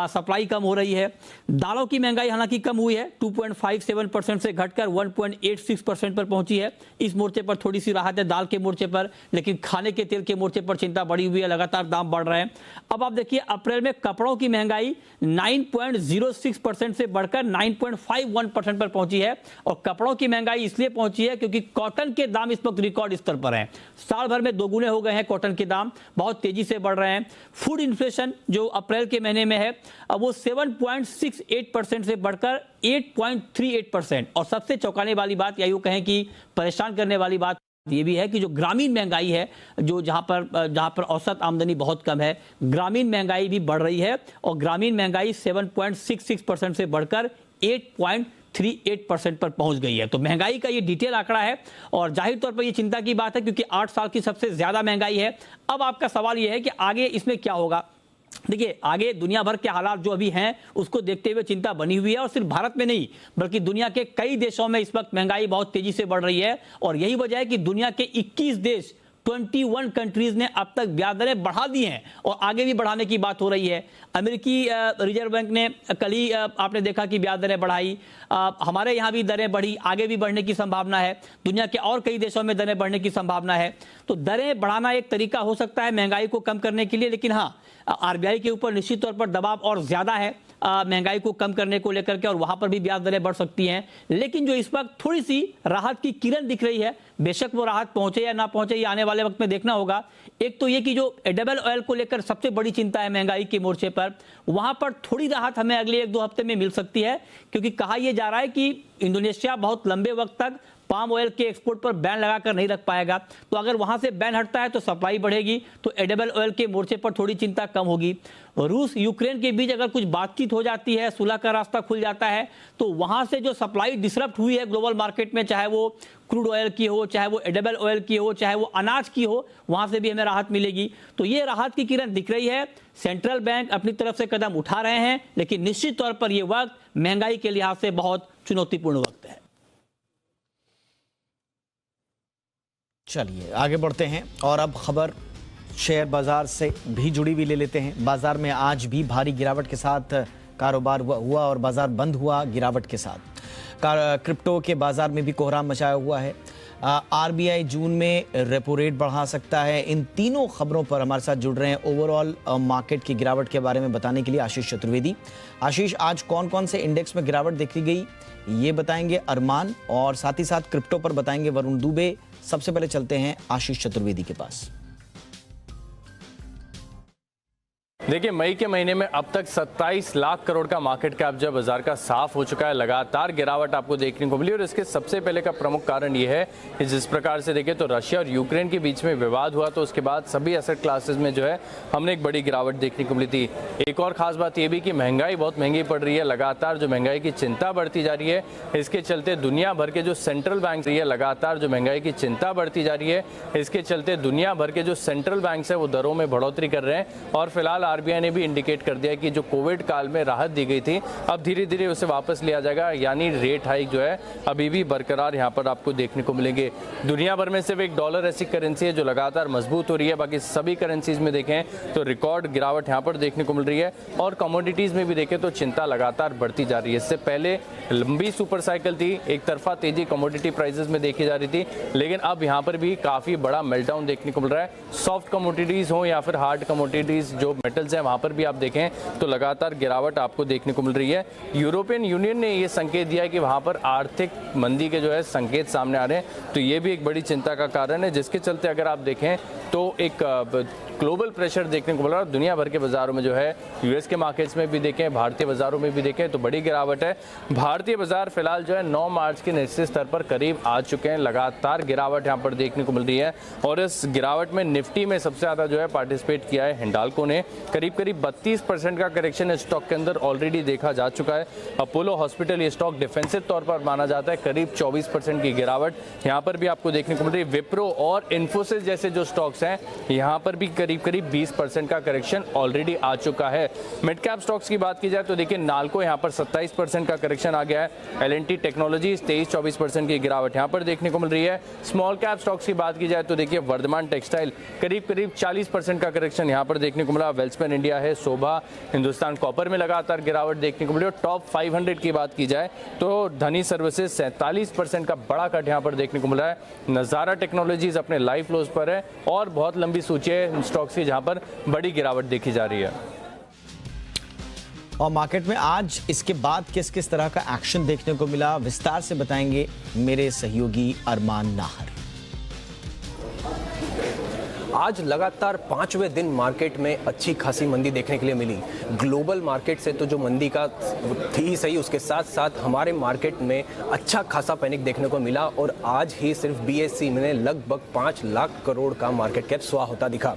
सप्लाई कम हो रही है। दालों की महंगाई हालांकि कम हुई है, 2.57% से घटकर 1.86% पर पहुंची है। इस मोर्चे पर थोड़ी सी राहत है दाल के मोर्चे पर, लेकिन खाने के तेल के मोर्चे पर चिंता बढ़ी हुई है, लगातार दाम बढ़ रहे हैं। अब आप देखिए अप्रैल में कपड़ों की महंगाई 9.06% से बढ़कर 9.51% पर पहुंची है। और कपड़ों की महंगाई इसलिए पहुंची है क्योंकि कॉटन के दाम इस वक्त रिकॉर्ड स्तर पर हैं। साल भर में दोगुने हो गए हैं कॉटन के दाम, बहुत तेजी से बढ़ रहे हैं। फूड इन्फ्लेशन जो अप्रैल के महीने में है अब वो 7.68% से बढ़कर 8.38%। और सबसे चौंकाने वाली बात या यूं कहें कि परेशान करने वाली बात ये भी है कि जो ग्रामीण महंगाई है, जो जहां पर औसत आमदनी बहुत कम है, ग्रामीण महंगाई भी बढ़ रही है। और ग्रामीण महंगाई 7.66% से बढ़कर 8.38% पर पहुंच गई है। तो महंगाई का ये डिटेल आंकड़ा है और जाहिर तौर पर ये चिंता की बात है क्योंकि 8 साल की सबसे ज्यादा महंगाई है। अब आपका सवाल ये है कि आगे इसमें क्या होगा। देखिए आगे दुनिया भर के हालात जो अभी हैं उसको देखते हुए चिंता बनी हुई है और सिर्फ भारत में नहीं बल्कि दुनिया के कई देशों में इस वक्त महंगाई बहुत तेजी से बढ़ रही है। और यही वजह है कि दुनिया के 21 देश 21 कंट्रीज ने अब तक ब्याज दरें बढ़ा दी हैं और आगे भी बढ़ाने की बात हो रही है। अमेरिकी रिजर्व बैंक ने कल ही आपने देखा कि ब्याज दरें बढ़ाई, हमारे यहाँ भी दरें बढ़ी, आगे भी बढ़ने की संभावना है। दुनिया के और कई देशों में दरें बढ़ने की संभावना है। तो दरें बढ़ाना एक तरीका हो सकता है महंगाई को कम करने के लिए, लेकिन हाँ आरबीआई के ऊपर निश्चित तौर पर दबाव और ज्यादा है महंगाई को कम करने को लेकर के और वहां पर भी ब्याज दरें बढ़ सकती हैं। लेकिन जो इस वक्त थोड़ी सी राहत की किरण दिख रही है, बेशक वो राहत पहुंचे या ना पहुंचे ये आने वाले वक्त में देखना होगा। एक तो ये कि जो एडिबल ऑयल को लेकर सबसे बड़ी चिंता है महंगाई के मोर्चे पर, वहां पर थोड़ी राहत हमें अगले 1-2 हफ्ते में मिल सकती है क्योंकि कहा यह जा रहा है कि इंडोनेशिया बहुत लंबे वक्त तक पाम ऑयल के एक्सपोर्ट पर बैन लगाकर नहीं रख पाएगा। तो अगर वहां से बैन हटता है तो सप्लाई बढ़ेगी, तो एडिबल ऑयल के मोर्चे पर थोड़ी चिंता कम होगी। रूस यूक्रेन के बीच अगर कुछ बातचीत हो जाती है, सुलह का रास्ता खुल जाता है, तो वहां से जो सप्लाई डिसरप्ट हुई है ग्लोबल मार्केट में, चाहे वो क्रूड ऑयल की हो, चाहे वो एडिबल ऑयल की हो, चाहे वो अनाज की हो, वहां से भी हमें राहत मिलेगी। तो ये राहत की किरण दिख रही है। सेंट्रल बैंक अपनी तरफ से कदम उठा रहे हैं, लेकिन निश्चित तौर पर यह वक्त महंगाई के लिहाज से बहुत चुनौतीपूर्ण वक्त है। चलिए आगे बढ़ते हैं और अब खबर शेयर बाजार से भी जुड़ी हुई ले लेते हैं। बाजार में आज भी भारी गिरावट के साथ कारोबार हुआ और बाजार बंद हुआ गिरावट के साथ। क्रिप्टो के बाजार में भी कोहराम मचाया हुआ है। आरबीआई जून में रेपो रेट बढ़ा सकता है। इन तीनों खबरों पर हमारे साथ जुड़ रहे हैं ओवरऑल मार्केट की गिरावट के बारे में बताने के लिए आशीष चतुर्वेदी। आशीष, आज कौन कौन से इंडेक्स में गिरावट देखी गई ये बताएंगे अरमान, और साथ ही साथ क्रिप्टो पर बताएंगे वरुण दुबे। सबसे पहले चलते हैं आशीष चतुर्वेदी के पास। देखिए, मई के महीने में अब तक 27 लाख करोड़ का मार्केट कैप जो बाजार का साफ हो चुका है। लगातार गिरावट आपको देखने को मिली और इसके सबसे पहले का प्रमुख कारण ये है कि जिस प्रकार से देखें तो रशिया और यूक्रेन के बीच में विवाद हुआ तो उसके बाद सभी एसेट क्लासेस में जो है हमने एक बड़ी गिरावट देखने को मिली थी। एक और खास बात यह भी कि महंगाई बहुत महंगी पड़ रही है। लगातार जो महंगाई की चिंता बढ़ती जा रही है, इसके चलते दुनिया भर के जो सेंट्रल बैंक है, लगातार जो महंगाई की चिंता बढ़ती जा रही है, इसके चलते दुनिया भर के जो सेंट्रल बैंक है वो दरों में बढ़ोतरी कर रहे हैं। और फिलहाल आरबीआई ने भी इंडिकेट कर दिया कि जो कोविड काल में राहत दी गई थी अब धीरे धीरे उसे वापस लिया जाएगा, यानी रेट हाइक जो है अभी भी बरकरार यहां पर आपको देखने को मिलेंगे। दुनिया भर में सिर्फ एक डॉलर ऐसी करेंसी है जो लगातार मजबूत हो रही है। बाकी सभी करेंसीज में देखें तो रिकॉर्ड गिरावट यहां पर देखने को मिल रही है और कमोडिटीज में भी देखें तो चिंता लगातार बढ़ती जा रही है। इससे पहले लंबी सुपर साइकिल थी, एक तरफा तेजी कमोडिटी प्राइसेस में देखी जा रही थी, लेकिन अब यहां पर भी काफी बड़ा मेल्टडाउन देखने को मिल रहा है। सॉफ्ट कमोडिटीज हो या फिर हार्ड कमोडिटीज जो मेटल्स हैं वहां पर भी आप देखें तो लगातार गिरावट आपको देखने को मिल रही है। यूरोपियन यूनियन ने यह संकेत दिया है कि वहां पर आर्थिक मंदी के जो है संकेत सामने आ रहे हैं, तो ये भी एक बड़ी चिंता का कारण है, जिसके चलते अगर आप देखें तो एक ग्लोबल प्रेशर देखने को मिल रहा है। दुनिया भर के बाजारों में जो है, यूएस के मार्केट्स में भी देखें, भारतीय बाजारों में भी देखें तो बड़ी गिरावट है। भारतीय बाजार फिलहाल जो है 9 मार्च के निश्चित स्तर पर करीब आ चुके हैं। लगातार गिरावट यहां पर देखने को मिल रही है और इस गिरावट में निफ्टी में सबसे ज्यादा जो है पार्टिसिपेट किया है हिंडाल्को ने। करीब 32% का करेक्शन इस स्टॉक के अंदर ऑलरेडी देखा जा चुका है। अपोलो हॉस्पिटल ये स्टॉक डिफेंसिव तौर पर माना जाता है, करीब 24% की गिरावट यहां पर भी आपको देखने को मिल रही है। विप्रो और इन्फोसिस जैसे जो स्टॉक्स हैं यहां पर भी करीब 20% का करेक्शन ऑलरेडी आ चुका है। मिड कैप स्टॉक्स की बात की जाए तो देखिए नाल्को यहां पर 27% का करेक्शन आ गया है। एल&टी टेक्नोलॉजीज 23-24% की गिरावट यहां पर देखने को मिल रही है। स्मॉल कैप स्टॉक्स की बात की जाए तो देखिए वर्धमान टेक्सटाइल करीब 40% का करेक्शन यहां पर देखने को मिला। वेल्सपन इंडिया है, शोभा, हिंदुस्तान कॉपर में लगातार गिरावट देखने को मिली। और टॉप 500 की बात की जाए तो धनी सर्विसेज 47% का बड़ा कट यहां पर देखने को मिला है। नजारा टेक्नोलॉजीज अपने लाइफ लोज पर है और बहुत लंबी सूची है स्टॉक्स की जहां पर बड़ी गिरावट देखी जा रही है। और मार्केट में आज इसके बाद किस किस तरह का एक्शन देखने को मिला, विस्तार से बताएंगे मेरे सहयोगी अरमान नाहर। आज लगातार 5वें दिन मार्केट में अच्छी खासी मंदी देखने के लिए मिली। ग्लोबल मार्केट से तो जो मंदी का थी ही सही, उसके साथ साथ हमारे मार्केट में अच्छा खासा पैनिक देखने को मिला और आज ही सिर्फ बीएसई में लगभग 5 लाख करोड़ का मार्केट कैप स्वाह होता दिखा।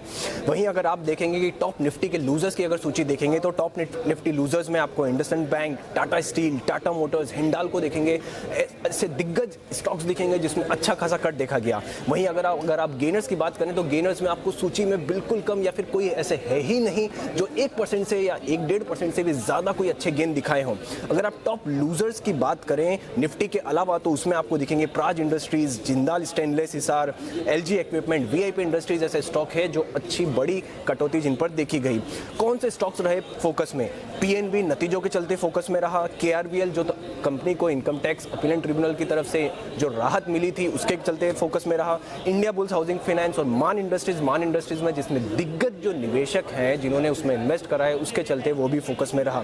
वहीं अगर आप देखेंगे कि टॉप निफ्टी के लूजर्स की अगर सूची देखेंगे तो टॉप निफ्टी लूजर्स में आपको IndusInd bank, Tata steel, Tata Motors, Hindalco देखेंगे, ऐसे दिग्गज स्टॉक्स दिखेंगे जिसमें अच्छा खासा कट देखा गया। वहीं अगर आप गेनर्स की बात करें तो गेनर्स में आपको सूची में बिल्कुल कम या फिर कोई ऐसे है ही नहीं जो 1% से या 1-1.5% से भी ज्यादा कोई अच्छे गेन दिखाए हों। अगर आप टॉप लूजर्स की बात करें निफ्टी के अलावा तो उसमें आपको दिखेंगे Praj industries, Jindal stainless Hisar, LG equipment, VIP industries ऐसे स्टॉक है जो अच्छी बड़ी कटौती जिन पर देखी गई। कौन से स्टॉक्स रहे फोकस में? पीएनबी नतीजों के चलते फोकस में रहा। केआरबीएल जो कंपनी को इनकम टैक्स अपीलेंट ट्रिब्यूनल की तरफ से जो राहत मिली थी उसके चलते फोकस में रहा। इंडिया बुल्स हाउसिंग फाइनेंस और मान इंडस्ट्रीज में जिसमें दिग्गज जो निवेशक हैं जिन्होंने उसमें इन्वेस्ट करा है उसके चलते वो भी फोकस में रहा।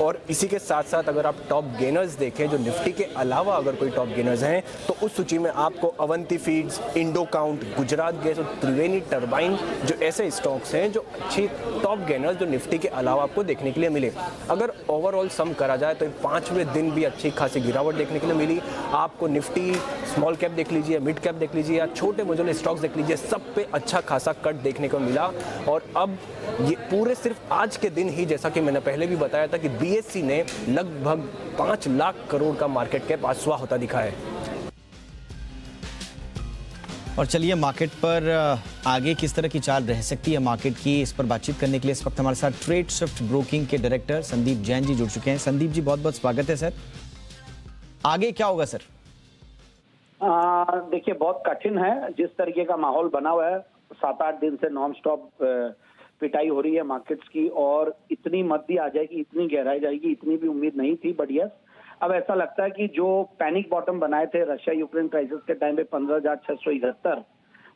और इसी के साथ साथ अगर आप टॉप गेनर्स देखें जो निफ्टी के अलावा अगर कोई टॉप गेनर्स हैं तो उस सूची में आपको Avanti feeds, Indo count, Gujarat gas और त्रिवेणी टर्बाइन जो ऐसे स्टॉक्स हैं जो अच्छी टॉप गेनर्स जो निफ्टी के अलावा आपको देखने के लिए मिले। अगर ओवरऑल सम करा जाए तो 5वें दिन भी अच्छी खासी गिरावट देखने के लिए मिली। आपको निफ्टी स्मॉल कैप देख लीजिए, मिड कैप देख लीजिए या छोटे मझोले स्टॉक्स देख लीजिए, सब पे अच्छा खासा कट देखने को मिला। और अब ये पूरे सिर्फ आज के दिन ही जैसा कि मैंने पहले भी बताया था कि बीएसई ने लगभग 5 लाख करोड़ का मार्केट कैप आज स्वाह होता दिखा है। और चलिए मार्केट पर आगे किस तरह की चाल रह सकती है मार्केट की, इस पर बातचीत करने के लिए इस वक्त हमारे साथ ट्रेड स्विफ्ट ब्रोकिंग के डायरेक्टर संदीप जैन जी जुड़ चुके हैं। संदीप जी बहुत बहुत स्वागत है सर। आगे क्या होगा सर? देखिए बहुत कठिन है जिस तरीके का माहौल बना हुआ है। 7-8 दिन से नॉन स्टॉप पिटाई हो रही है मार्केट्स की और इतनी मंदी आ जाएगी, इतनी गहराई जाएगी, इतनी भी उम्मीद नहीं थी। बट यस, अब ऐसा लगता है कि जो पैनिक बॉटम बनाए थे रशिया यूक्रेन क्राइसिस के टाइम पे 15,671,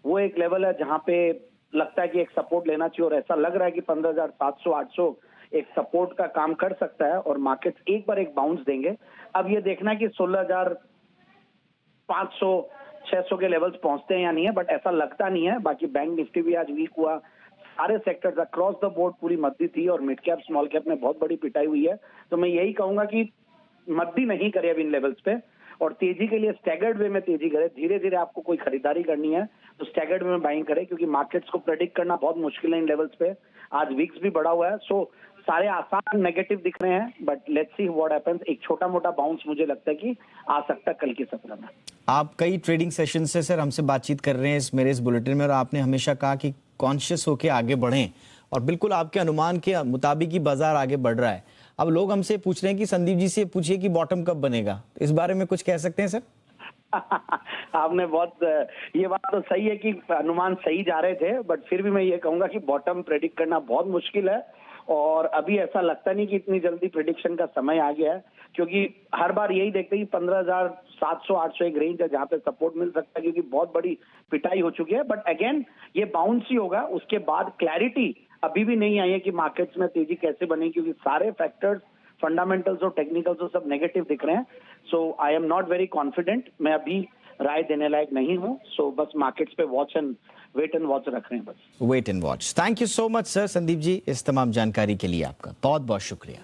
वो एक लेवल है जहां पे लगता है कि एक सपोर्ट लेना चाहिए, और ऐसा लग रहा है कि 15,700-800 एक सपोर्ट का काम कर सकता है और मार्केट्स एक बार एक बाउंस देंगे। अब ये देखना है कि 16,500-600 के लेवल्स पहुंचते हैं या नहीं है, बट ऐसा लगता नहीं है। बाकी बैंक निफ्टी भी आज वीक हुआ, सारे सेक्टर्स अक्रॉस द बोर्ड पूरी मद्दी थी और मिड कैप स्मॉल कैप में बहुत बड़ी पिटाई हुई है। तो मैं यही कहूंगा कि मद्दी नहीं करे अब इन लेवल्स पे, और तेजी के लिए स्टैगर्ड वे में तेजी करे। धीरे धीरे आपको कोई खरीदारी करनी है तो स्टैगर्ड वे में बाइंग करे, क्योंकि मार्केट्स को प्रेडिक्ट करना बहुत मुश्किल है इन लेवल्स पे। आज वीक्स भी बढ़ा हुआ है, सो सारे आसान नेगेटिव दिख रहे हैं, but let's see what happens. एक छोटा मोटा बाउंस मुझे लगता है कि आ सकता है कल के सत्र में। आप कई ट्रेडिंग सेशन से सर हमसे बातचीत कर रहे हैं इस बुलेटिन में, और आपने हमेशा कहा कि कॉन्शियस होकर आगे बढ़ें, और बिल्कुल आपके अनुमान के मुताबिक ही बाजार आगे बढ़ रहा है। अब लोग हमसे पूछ रहे हैं कि संदीप जी से पूछिए कि बॉटम कब बनेगा, इस बारे में कुछ कह सकते हैं सर? आपने बहुत, ये बात तो सही है कि अनुमान सही जा रहे थे, बट फिर भी मैं ये कहूंगा कि बॉटम प्रेडिक्ट करना बहुत मुश्किल है, और अभी ऐसा लगता नहीं कि इतनी जल्दी प्रेडिक्शन का समय आ गया है, क्योंकि हर बार यही देखते हैं कि 15,700-800 एक रेंज है जहां पे सपोर्ट मिल सकता है, क्योंकि बहुत बड़ी पिटाई हो चुकी है। बट अगेन ये बाउंस ही होगा, उसके बाद क्लैरिटी अभी भी नहीं आई है कि मार्केट्स में तेजी कैसे बनेगी, क्योंकि सारे फैक्टर्स, फंडामेंटल्स और टेक्निकल्स और सब नेगेटिव दिख रहे हैं। So I am not very confident, मैं अभी राय देने लायक नहीं हूं। सो बस मार्केट्स पे watch and wait and watch रख रहे हैं, बस wait and watch. Thank you so much sir Sandeep ji, इस तमाम जानकारी के लिए आपका बहुत बहुत शुक्रिया।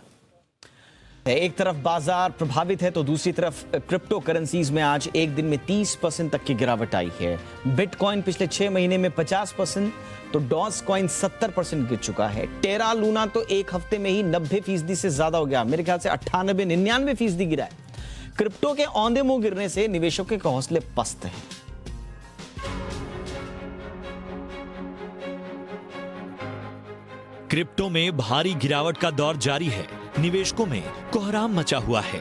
एक तरफ बाजार प्रभावित है तो दूसरी तरफ क्रिप्टो करेंसीज में आज एक दिन में 30% तक की गिरावट आई है। बिटकॉइन पिछले 6 महीने में 50%, तो डॉज कॉइन 70% गिर चुका है। टेरा लूना तो एक हफ्ते में ही 90% से ज्यादा हो गया, मेरे ख्याल से 98-99% गिरा है। क्रिप्टो के औंधे मुंह गिरने से निवेशकों के हौसले पस्त हैं। क्रिप्टो में भारी गिरावट का दौर जारी है, निवेशकों में कोहराम मचा हुआ है।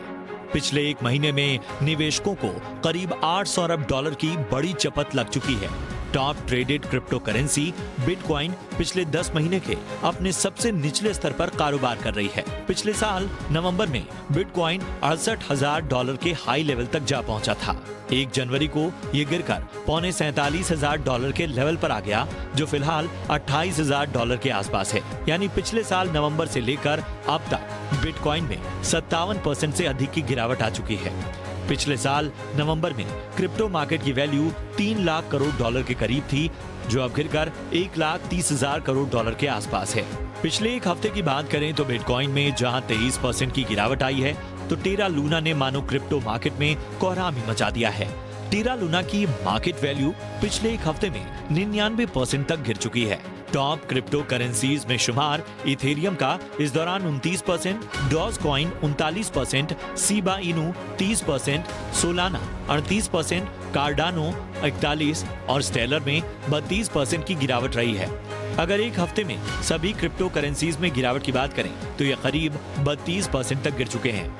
पिछले एक महीने में निवेशकों को करीब 800 अरब डॉलर की बड़ी चपत लग चुकी है। Top traded crypto currency bitcoin पिछले 10 महीने के अपने सबसे निचले स्तर पर कारोबार कर रही है। पिछले साल नवंबर में बिटकॉइन 68,000 डॉलर के हाई लेवल तक जा पहुंचा था। 1 जनवरी को ये गिरकर $47,000 के लेवल पर आ गया, जो फिलहाल $28,000 के आसपास है। यानी पिछले साल नवंबर से लेकर अब तक बिटकॉइन में 57% से अधिक की गिरावट आ चुकी है। पिछले साल नवंबर में क्रिप्टो मार्केट की वैल्यू 3 लाख करोड़ डॉलर के करीब थी, जो अब गिरकर 1,30,000 करोड़ डॉलर के आसपास है। पिछले एक हफ्ते की बात करें तो बिटकॉइन में जहां 23% की गिरावट आई है, तो टेरा लूना ने मानो क्रिप्टो मार्केट में कोहराम ही मचा दिया है। टेरा लूना की मार्केट वैल्यू पिछले एक हफ्ते में 99% तक गिर चुकी है। टॉप क्रिप्टो करेंसीज में शुमार इथेरियम का इस दौरान 29%, डॉज कॉइन 39%, सीबा इनू 30%, सोलाना 38%, कार्डानो 41% और स्टेलर में 32% की गिरावट रही है। अगर एक हफ्ते में सभी क्रिप्टो करेंसीज में गिरावट की बात करें तो ये करीब 32% तक गिर चुके हैं।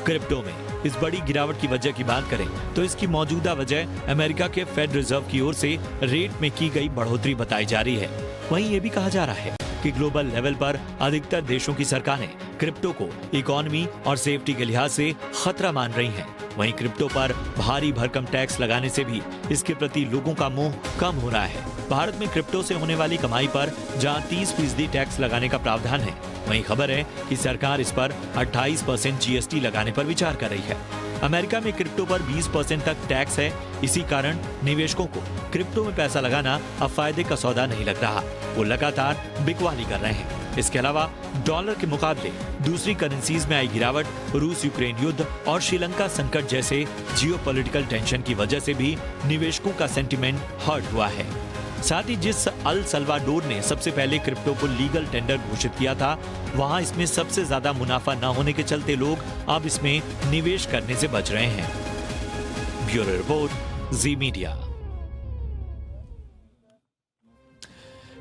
क्रिप्टो में इस बड़ी गिरावट की वजह की बात करें तो इसकी मौजूदा वजह अमेरिका के फेड रिजर्व की ओर से रेट में की गई बढ़ोतरी बताई जा रही है। वहीं ये भी कहा जा रहा है कि ग्लोबल लेवल पर अधिकतर देशों की सरकारें क्रिप्टो को इकोनॉमी और सेफ्टी के लिहाज से खतरा मान रही हैं। वहीं क्रिप्टो पर भारी भरकम टैक्स लगाने से भी इसके प्रति लोगों का मोह कम हो रहा है। भारत में क्रिप्टो से होने वाली कमाई पर जहां 30% टैक्स लगाने का प्रावधान है, वहीं खबर है कि सरकार इस पर 28% जीएसटी लगाने पर विचार कर रही है। अमेरिका में क्रिप्टो पर 20% तक टैक्स है। इसी कारण निवेशकों को क्रिप्टो में पैसा लगाना अब फायदे का सौदा नहीं लग रहा। वो लगातार बिकवाली कर रहे हैं। इसके अलावा डॉलर के मुकाबले दूसरी करेंसीज में आई गिरावट, रूस यूक्रेन युद्ध और श्रीलंका संकट जैसे जियोपॉलिटिकल टेंशन की वजह से भी निवेशकों का सेंटिमेंट हर्ट हुआ है। साथ ही जिस अल सल्वाडोर ने सबसे पहले क्रिप्टो को लीगल टेंडर घोषित किया था, वहां इसमें सबसे ज्यादा मुनाफा न होने के चलते लोग अब इसमें निवेश करने से बच रहे हैं। ब्यूरो रिपोर्ट, जी मीडिया।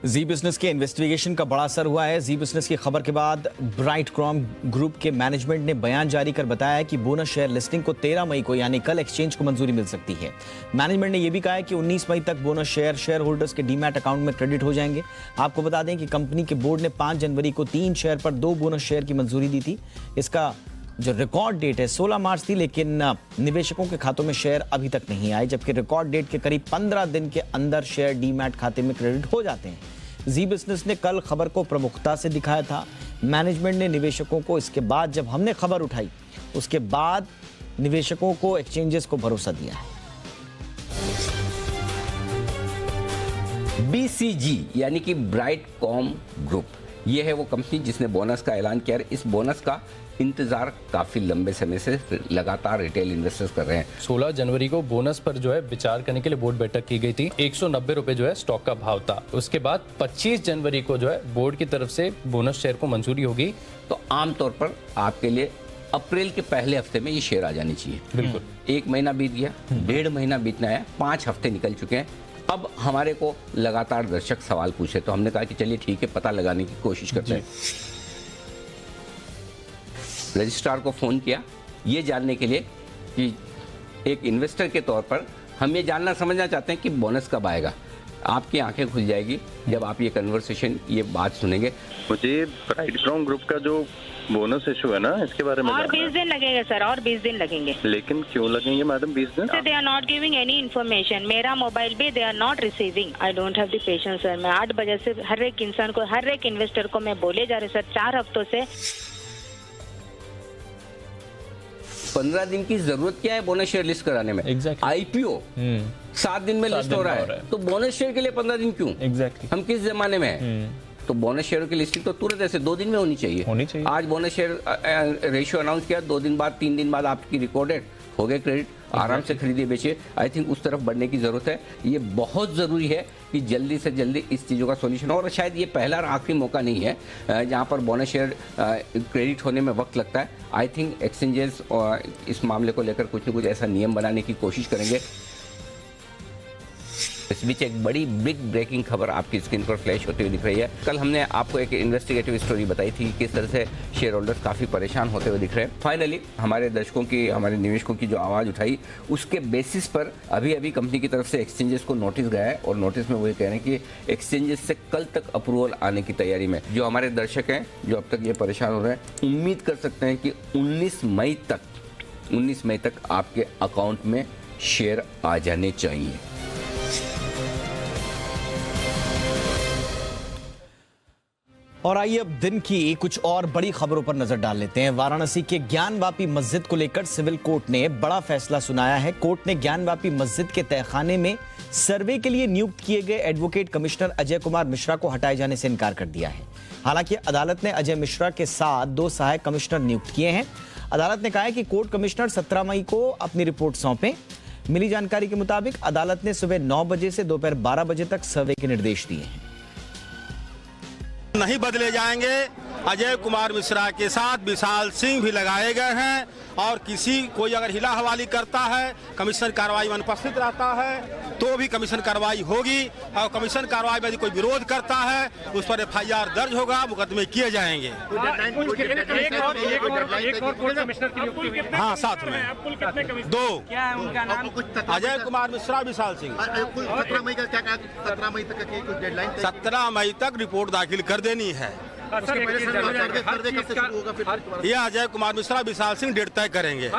जी बिजनेस के इन्वेस्टिगेशन का बड़ा असर हुआ है। जी बिजनेस की खबर के बाद ब्राइटकॉम ग्रुप के मैनेजमेंट ने बयान जारी कर बताया कि बोनस शेयर लिस्टिंग को 13 मई को यानी कल एक्सचेंज को मंजूरी मिल सकती है। मैनेजमेंट ने यह भी कहा है कि 19 मई तक बोनस शेयर होल्डर्स के डीमैट अकाउंट में क्रेडिट हो जाएंगे। आपको बता दें कि कंपनी के बोर्ड ने 5 जनवरी को 3 शेयर पर 2 बोनस शेयर की मंजूरी दी थी। इसका जो रिकॉर्ड डेट है 16 मार्च थी, लेकिन निवेशकों के खातों में शेयर अभी तक नहीं आए, जबकि रिकॉर्ड डेट के करीब 15 दिन के अंदर शेयर डीमैट खाते में क्रेडिट हो जाते हैं। जी बिजनेस ने कल खबर को प्रमुखता से दिखाया था। मैनेजमेंट ने निवेशकों को इसके बाद, जब हमने खबर उठाई उसके बाद निवेशकों को एक्सचेंजेस को भरोसा दिया है। BCG यानी कि ब्राइटकॉम ग्रुप, ये है वो कंपनी जिसने बोनस का ऐलान किया है। इस बोनस का इंतजार काफी लंबे समय से लगातार रिटेल इन्वेस्टर्स कर रहे हैं। 16 जनवरी को बोनस पर जो है विचार करने के लिए बोर्ड बैठक की गई थी। 190 रुपए जो है स्टॉक का भाव था। उसके बाद 25 जनवरी को जो है बोर्ड की तरफ से बोनस शेयर को मंजूरी होगी। तो आमतौर पर आपके लिए अप्रैल के पहले हफ्ते में ये शेयर आ जानी चाहिए। बिल्कुल। 1 महीना बीत गया, 1.5 महीना बीतना है, 5 हफ्ते निकल चुके हैं। अब हमारे को लगातार दर्शक सवाल पूछे, तो हमने कहा कि चलिए ठीक है, पता लगाने की कोशिश करते हैं। रजिस्ट्रार को फोन किया ये जानने के लिए कि एक इन्वेस्टर के तौर पर हम ये जानना समझना चाहते हैं कि बोनस कब आएगा। आपकी आंखें खुल जाएगी जब आप ये कन्वर्सेशन, ये बात सुनेंगे। मुझे ब्राइटकॉम ग्रुप का जो बोनस इशू है ना, इसके बारे में और 20 दिन लगेंगे सर, और 20 दिन लगेंगे। लेकिन क्यों लगेंगे मैडम 20 दिन? They are not giving any information. मेरा मोबाइल भी they are not receiving. I don't have the patience sir. मैं 8 बजे से हर एक इंसान को, हर एक इन्वेस्टर को मैं बोले जा रही सर 4 हफ्तों से। 15 दिन की जरूरत क्या है बोनस शेयर लिस्ट कराने में? IPO 7 दिन में लिस्ट हो रहा है, तो बोनस शेयर के लिए 15 दिन क्यों? हम किस जमाने में हैं? तो बोनस शेयर की लिस्टिंग तो तुरंत ऐसे 2 दिन में होनी चाहिए। आज बोनस शेयर रेशियो अनाउंस किया, 2 दिन बाद 3 दिन बाद आपकी रिकॉर्डेड हो गए क्रेडिट, आराम से खरीदिए बेचिए। आई थिंक उस तरफ बढ़ने की जरूरत है। ये बहुत जरूरी है कि जल्दी से जल्दी इस चीज़ों का सॉल्यूशन हो। और शायद ये पहला और आखिरी मौका नहीं है जहाँ पर बोनस शेयर क्रेडिट होने में वक्त लगता है। आई थिंक एक्सचेंजेस इस मामले को लेकर कुछ न कुछ ऐसा नियम बनाने की कोशिश करेंगे। इस बीच एक बड़ी बिग ब्रेकिंग खबर आपकी स्क्रीन पर फ्लैश होती हुई दिख रही है। कल हमने आपको एक इन्वेस्टिगेटिव स्टोरी बताई थी, किस तरह से शेयर होल्डर्स काफ़ी परेशान होते हुए दिख रहे हैं। फाइनली हमारे दर्शकों की, हमारे निवेशकों की जो आवाज़ उठाई, उसके बेसिस पर अभी अभी कंपनी की तरफ से एक्सचेंजेस को नोटिस गया है। और नोटिस में वो ये कह रहे हैं कि एक्सचेंजेस से कल तक अप्रूवल आने की तैयारी में। जो हमारे दर्शक हैं जो अब तक ये परेशान हो रहे हैं, उम्मीद कर सकते हैं कि 19 मई तक आपके अकाउंट में शेयर आ जाने चाहिए। और आइए अब दिन की कुछ और बड़ी खबरों पर नजर डाल लेते हैं। वाराणसी के ज्ञानवापी मस्जिद को लेकर सिविल कोर्ट ने बड़ा फैसला सुनाया है। कोर्ट ने ज्ञानवापी मस्जिद के तहखाने में सर्वे के लिए नियुक्त किए गए एडवोकेट कमिश्नर अजय कुमार मिश्रा को हटाए जाने से इनकार कर दिया है। हालांकि अदालत ने अजय मिश्रा के साथ 2 सहायक कमिश्नर नियुक्त किए हैं। अदालत ने कहा है कि कोर्ट कमिश्नर 17 मई को अपनी रिपोर्ट सौंपें। मिली जानकारी के मुताबिक अदालत ने सुबह 9 बजे से दोपहर 12 बजे तक सर्वे के निर्देश दिए हैं। नहीं बदले जाएंगे। अजय कुमार मिश्रा के साथ विशाल सिंह भी लगाए गए हैं और कोई अगर हिला हवाली करता है, कमीशन कार्रवाई में अनुपस्थित रहता है तो भी कमीशन कार्रवाई होगी। और कमीशन कार्रवाई में यदि कोई विरोध करता है उस पर FIR दर्ज होगा, मुकदमे किए जाएंगे। हाँ, साथ में 2 अजय कुमार मिश्रा, विशाल सिंह। 17 मई तक रिपोर्ट दाखिल कर देनी है। यह अजय कुमार मिश्रा, विशाल सिंह डेट तय करेंगे।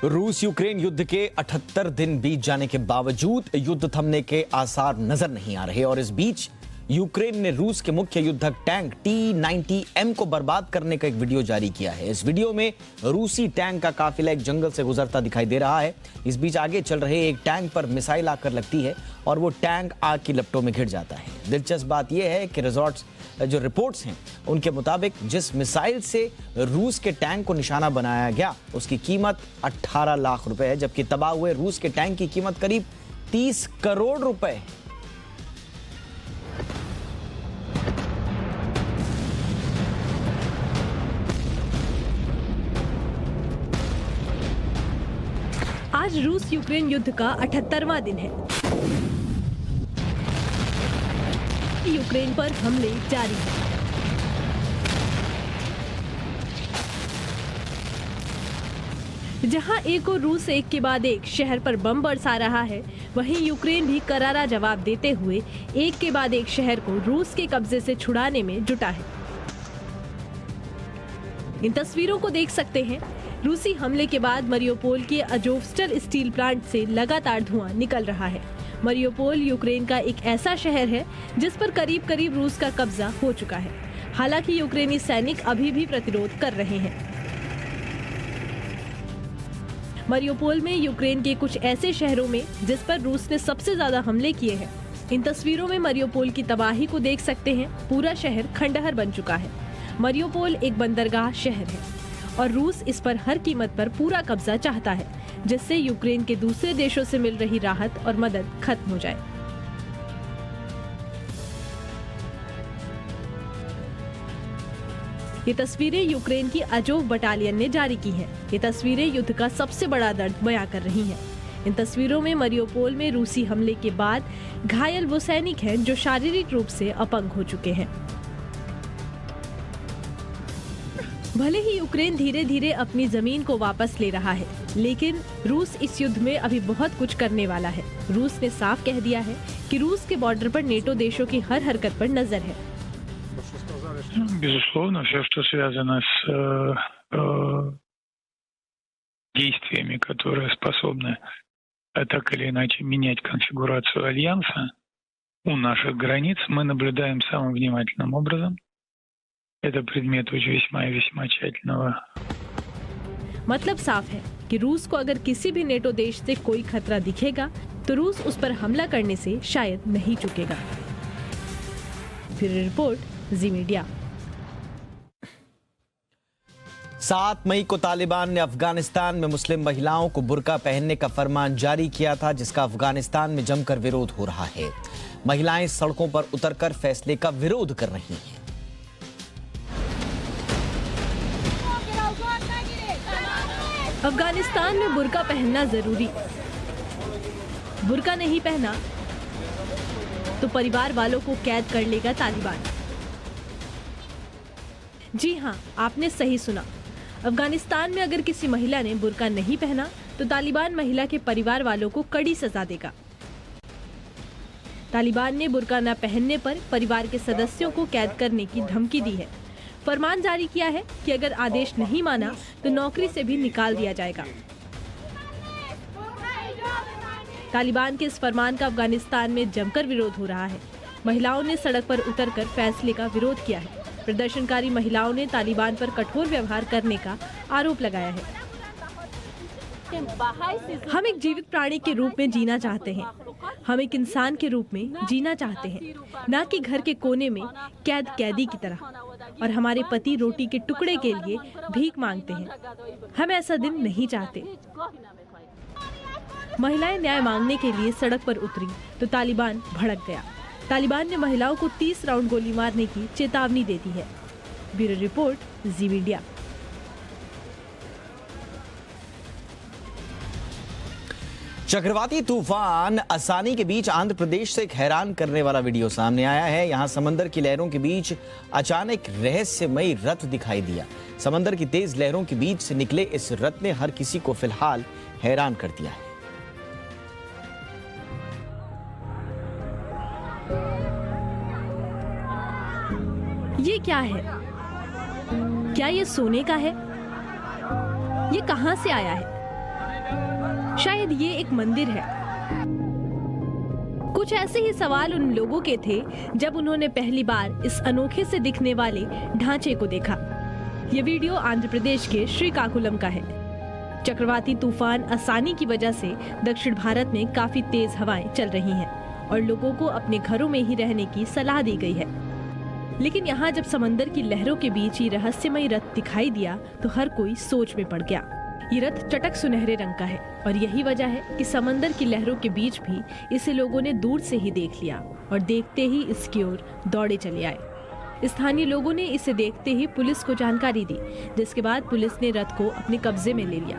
रूस यूक्रेन युद्ध के 78 दिन बीत जाने के बावजूद युद्ध थमने के आसार नजर नहीं आ रहे और इस बीच यूक्रेन ने रूस के मुख्य युद्धक टैंक T-90M को बर्बाद करने का एक वीडियो जारी किया है। इस वीडियो में रूसी टैंक का काफिला एक जंगल से गुजरता दिखाई दे रहा है। इस बीच आगे चल रहे एक टैंक पर मिसाइल आकर लगती है और वो टैंक आग की लपटों में घिर जाता है। दिलचस्प बात यह है कि जो रिपोर्ट्स हैं उनके मुताबिक जिस मिसाइल से रूस के टैंक को निशाना बनाया गया उसकी कीमत 18 लाख रुपए है, जबकि तबाह हुए रूस के टैंक की कीमत करीब 30 करोड़ रुपए है। आज रूस यूक्रेन युद्ध का 78वां दिन है। यूक्रेन पर हमले जारी हैं। जहां एक और रूस एक के बाद एक शहर पर बम बरसा रहा है, वहीं यूक्रेन भी करारा जवाब देते हुए एक के बाद एक शहर को रूस के कब्जे से छुड़ाने में जुटा है। इन तस्वीरों को देख सकते हैं। रूसी हमले के बाद मरियोपोल के अजोवस्टल स्टील प्लांट से लगातार धुआं निकल रहा है। मरियोपोल यूक्रेन का एक ऐसा शहर है जिस पर करीब करीब रूस का कब्जा हो चुका है। हालांकि यूक्रेनी सैनिक अभी भी प्रतिरोध कर रहे हैं। मरियोपोल में यूक्रेन के कुछ ऐसे शहरों में जिस पर रूस ने सबसे ज्यादा हमले किए हैं। इन तस्वीरों में मरियोपोल की तबाही को देख सकते हैं। पूरा शहर खंडहर बन चुका है। मरियोपोल एक बंदरगाह शहर है और रूस इस पर हर कीमत पर पूरा कब्जा चाहता है, जिससे यूक्रेन के दूसरे देशों से मिल रही राहत और मदद खत्म हो जाए। ये तस्वीरें यूक्रेन की अजोव बटालियन ने जारी की हैं। ये तस्वीरें युद्ध का सबसे बड़ा दर्द बयां कर रही हैं। इन तस्वीरों में मरियोपोल में रूसी हमले के बाद घायल वो सैनिक हैं जो शारीरिक रूप से अपंग हो चुके हैं। भले ही यूक्रेन धीरे धीरे अपनी जमीन को वापस ले रहा है, लेकिन रूस इस युद्ध में अभी बहुत कुछ करने वाला है। रूस ने साफ कह दिया है कि रूस के बॉर्डर पर नेटो देशों की हर हरकत पर नजर है। Безусловно, все, что связано с действиями, которые способны так или иначе менять конфигурацию альянса у наших границ, мы наблюдаем самым внимательным образом. Это предмет весьма и весьма тщательного. मतलब साफ है कि रूस को अगर किसी भी नेटो देश से कोई खतरा दिखेगा तो रूस उस पर हमला करने से शायद नहीं चूकेगा। फिर रिपोर्ट जी मीडिया। 7 मई को तालिबान ने अफगानिस्तान में मुस्लिम महिलाओं को बुर्का पहनने का फरमान जारी किया था, जिसका अफगानिस्तान में जमकर विरोध हो रहा है। महिलाएं सड़कों पर उतरकर फैसले का विरोध कर रही हैं। अफगानिस्तान में बुर्का पहनना जरूरी। बुर्का नहीं पहना तो परिवार वालों को कैद कर लेगा तालिबान। जी हाँ, आपने सही सुना। अफगानिस्तान में अगर किसी महिला ने बुर्का नहीं पहना तो तालिबान महिला के परिवार वालों को कड़ी सजा देगा। तालिबान ने बुर्का न पहनने पर परिवार के सदस्यों को कैद करने की धमकी दी है। फरमान जारी किया है कि अगर आदेश नहीं माना तो नौकरी से भी निकाल दिया जाएगा। तालिबान के इस फरमान का अफगानिस्तान में जमकर विरोध हो रहा है। महिलाओं ने सड़क पर उतरकर फैसले का विरोध किया है। प्रदर्शनकारी महिलाओं ने तालिबान पर कठोर व्यवहार करने का आरोप लगाया है। हम एक जीवित प्राणी के रूप में जीना चाहते हैं। हम एक इंसान के रूप में जीना चाहते हैं, न कि घर के कोने में कैदी की तरह। और हमारे पति रोटी के टुकड़े के लिए भीख मांगते हैं। हम ऐसा दिन नहीं चाहते। महिलाएं न्याय मांगने के लिए सड़क पर उतरी तो तालिबान भड़क गया। तालिबान ने महिलाओं को 30 राउंड गोली मारने की चेतावनी दे दी है। ब्यूरो रिपोर्ट जी मीडिया। चक्रवाती तूफान असानी के बीच आंध्र प्रदेश से एक हैरान करने वाला वीडियो सामने आया है। यहां समंदर की लहरों के बीच अचानक रहस्यमयी रथ दिखाई दिया। समंदर की तेज लहरों के बीच से निकले इस रथ ने हर किसी को फिलहाल हैरान कर दिया है। ये क्या है? क्या ये सोने का है? ये कहां से आया है? शायद ये एक मंदिर है। कुछ ऐसे ही सवाल उन लोगों के थे जब उन्होंने पहली बार इस अनोखे से दिखने वाले ढांचे को देखा। ये वीडियो आंध्र प्रदेश के श्रीकाकुलम का है। चक्रवाती तूफान असानी की वजह से दक्षिण भारत में काफी तेज हवाएं चल रही हैं और लोगों को अपने घरों में ही रहने की सलाह दी गई है। लेकिन यहाँ जब समंदर की लहरों के बीच ये रहस्यमयी रथ दिखाई दिया तो हर कोई सोच में पड़ गया। ये रथ चटक सुनहरे रंग का है और यही वजह है कि समंदर की लहरों के बीच भी इसे लोगों ने दूर से ही देख लिया और देखते ही इसकी ओर दौड़े चले आए। स्थानीय लोगों ने इसे देखते ही पुलिस को जानकारी दी, जिसके बाद पुलिस ने रथ को अपने कब्जे में ले लिया।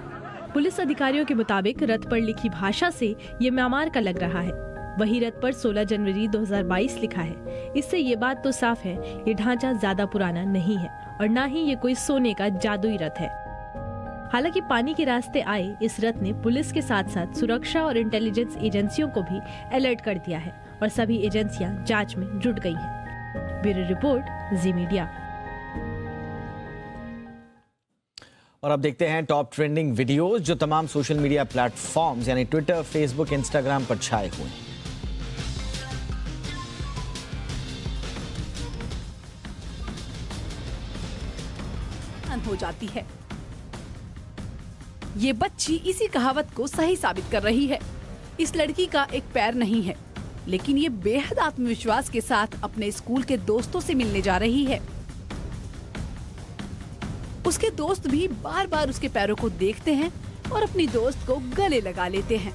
पुलिस अधिकारियों के मुताबिक रथ पर लिखी भाषा से ये म्यांमार का लग रहा है। वही रथ पर 16 जनवरी 2022 लिखा है। इससे ये बात तो साफ है ये ढांचा ज्यादा पुराना नहीं है और न ही ये कोई सोने का जादुई रथ है। हालांकि पानी के रास्ते आए इस रथ ने पुलिस के साथ साथ सुरक्षा और इंटेलिजेंस एजेंसियों को भी अलर्ट कर दिया है और सभी एजेंसियां जांच में जुट गई हैं। ब्यूरो रिपोर्ट जी मीडिया। और अब देखते हैं टॉप ट्रेंडिंग वीडियोस जो तमाम सोशल मीडिया प्लेटफॉर्म्स यानी ट्विटर, फेसबुक, इंस्टाग्राम पर छाए हुए हैं। हो जाती है। ये बच्ची इसी कहावत को सही साबित कर रही है। इस लड़की का एक पैर नहीं है, लेकिन ये बेहद आत्मविश्वास के साथ अपने स्कूल के दोस्तों से मिलने जा रही है। उसके दोस्त भी बार बार उसके पैरों को देखते हैं और अपनी दोस्त को गले लगा लेते हैं।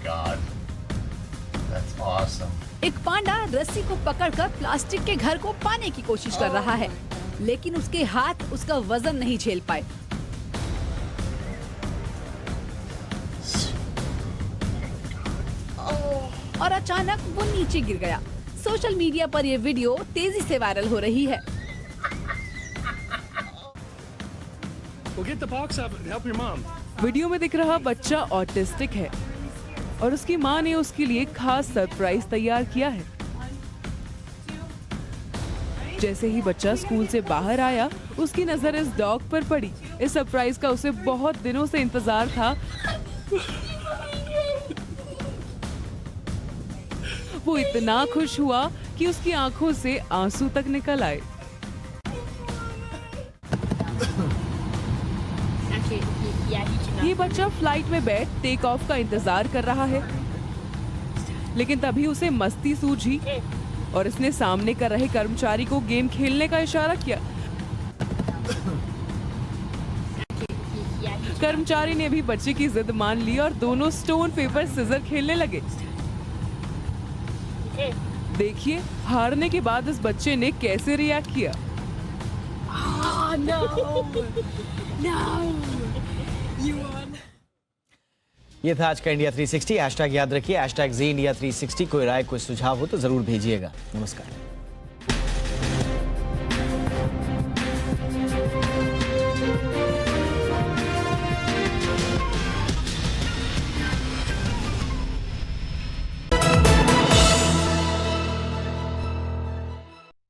God, that's awesome. एक पांडा रस्सी को पकड़कर प्लास्टिक के घर को पाने की कोशिश कर रहा है, लेकिन उसके हाथ उसका वजन नहीं झेल पाए। और अचानक वो नीचे गिर गया। सोशल मीडिया पर ये वीडियो तेजी से वायरल हो रही है। वीडियो में दिख रहा बच्चा ऑटिस्टिक है और उसकी मां ने उसके लिए खास सरप्राइज तैयार किया है। जैसे ही बच्चा स्कूल से बाहर आया, उसकी नजर इस डॉग पर पड़ी। इस सरप्राइज का उसे बहुत दिनों से इंतजार था। वो इतना खुश हुआ कि उसकी आंखों से आंसू तक निकल आए। ये बच्चा फ्लाइट में बैठ टेक ऑफ का इंतजार कर रहा है, लेकिन तभी उसे मस्ती सूझी और इसने सामने कर रहे कर्मचारी को गेम खेलने का इशारा किया। कर्मचारी ने भी बच्चे की जिद मान ली और दोनों स्टोन पेपर सिजर खेलने लगे। देखिए हारने के बाद इस बच्चे ने कैसे रिएक्ट किया। ये था आज का इंडिया 360। हैशटैग याद रखिए, हैशटैग ज़ी इंडिया 360। कोई राय, कोई सुझाव हो तो जरूर भेजिएगा। नमस्कार।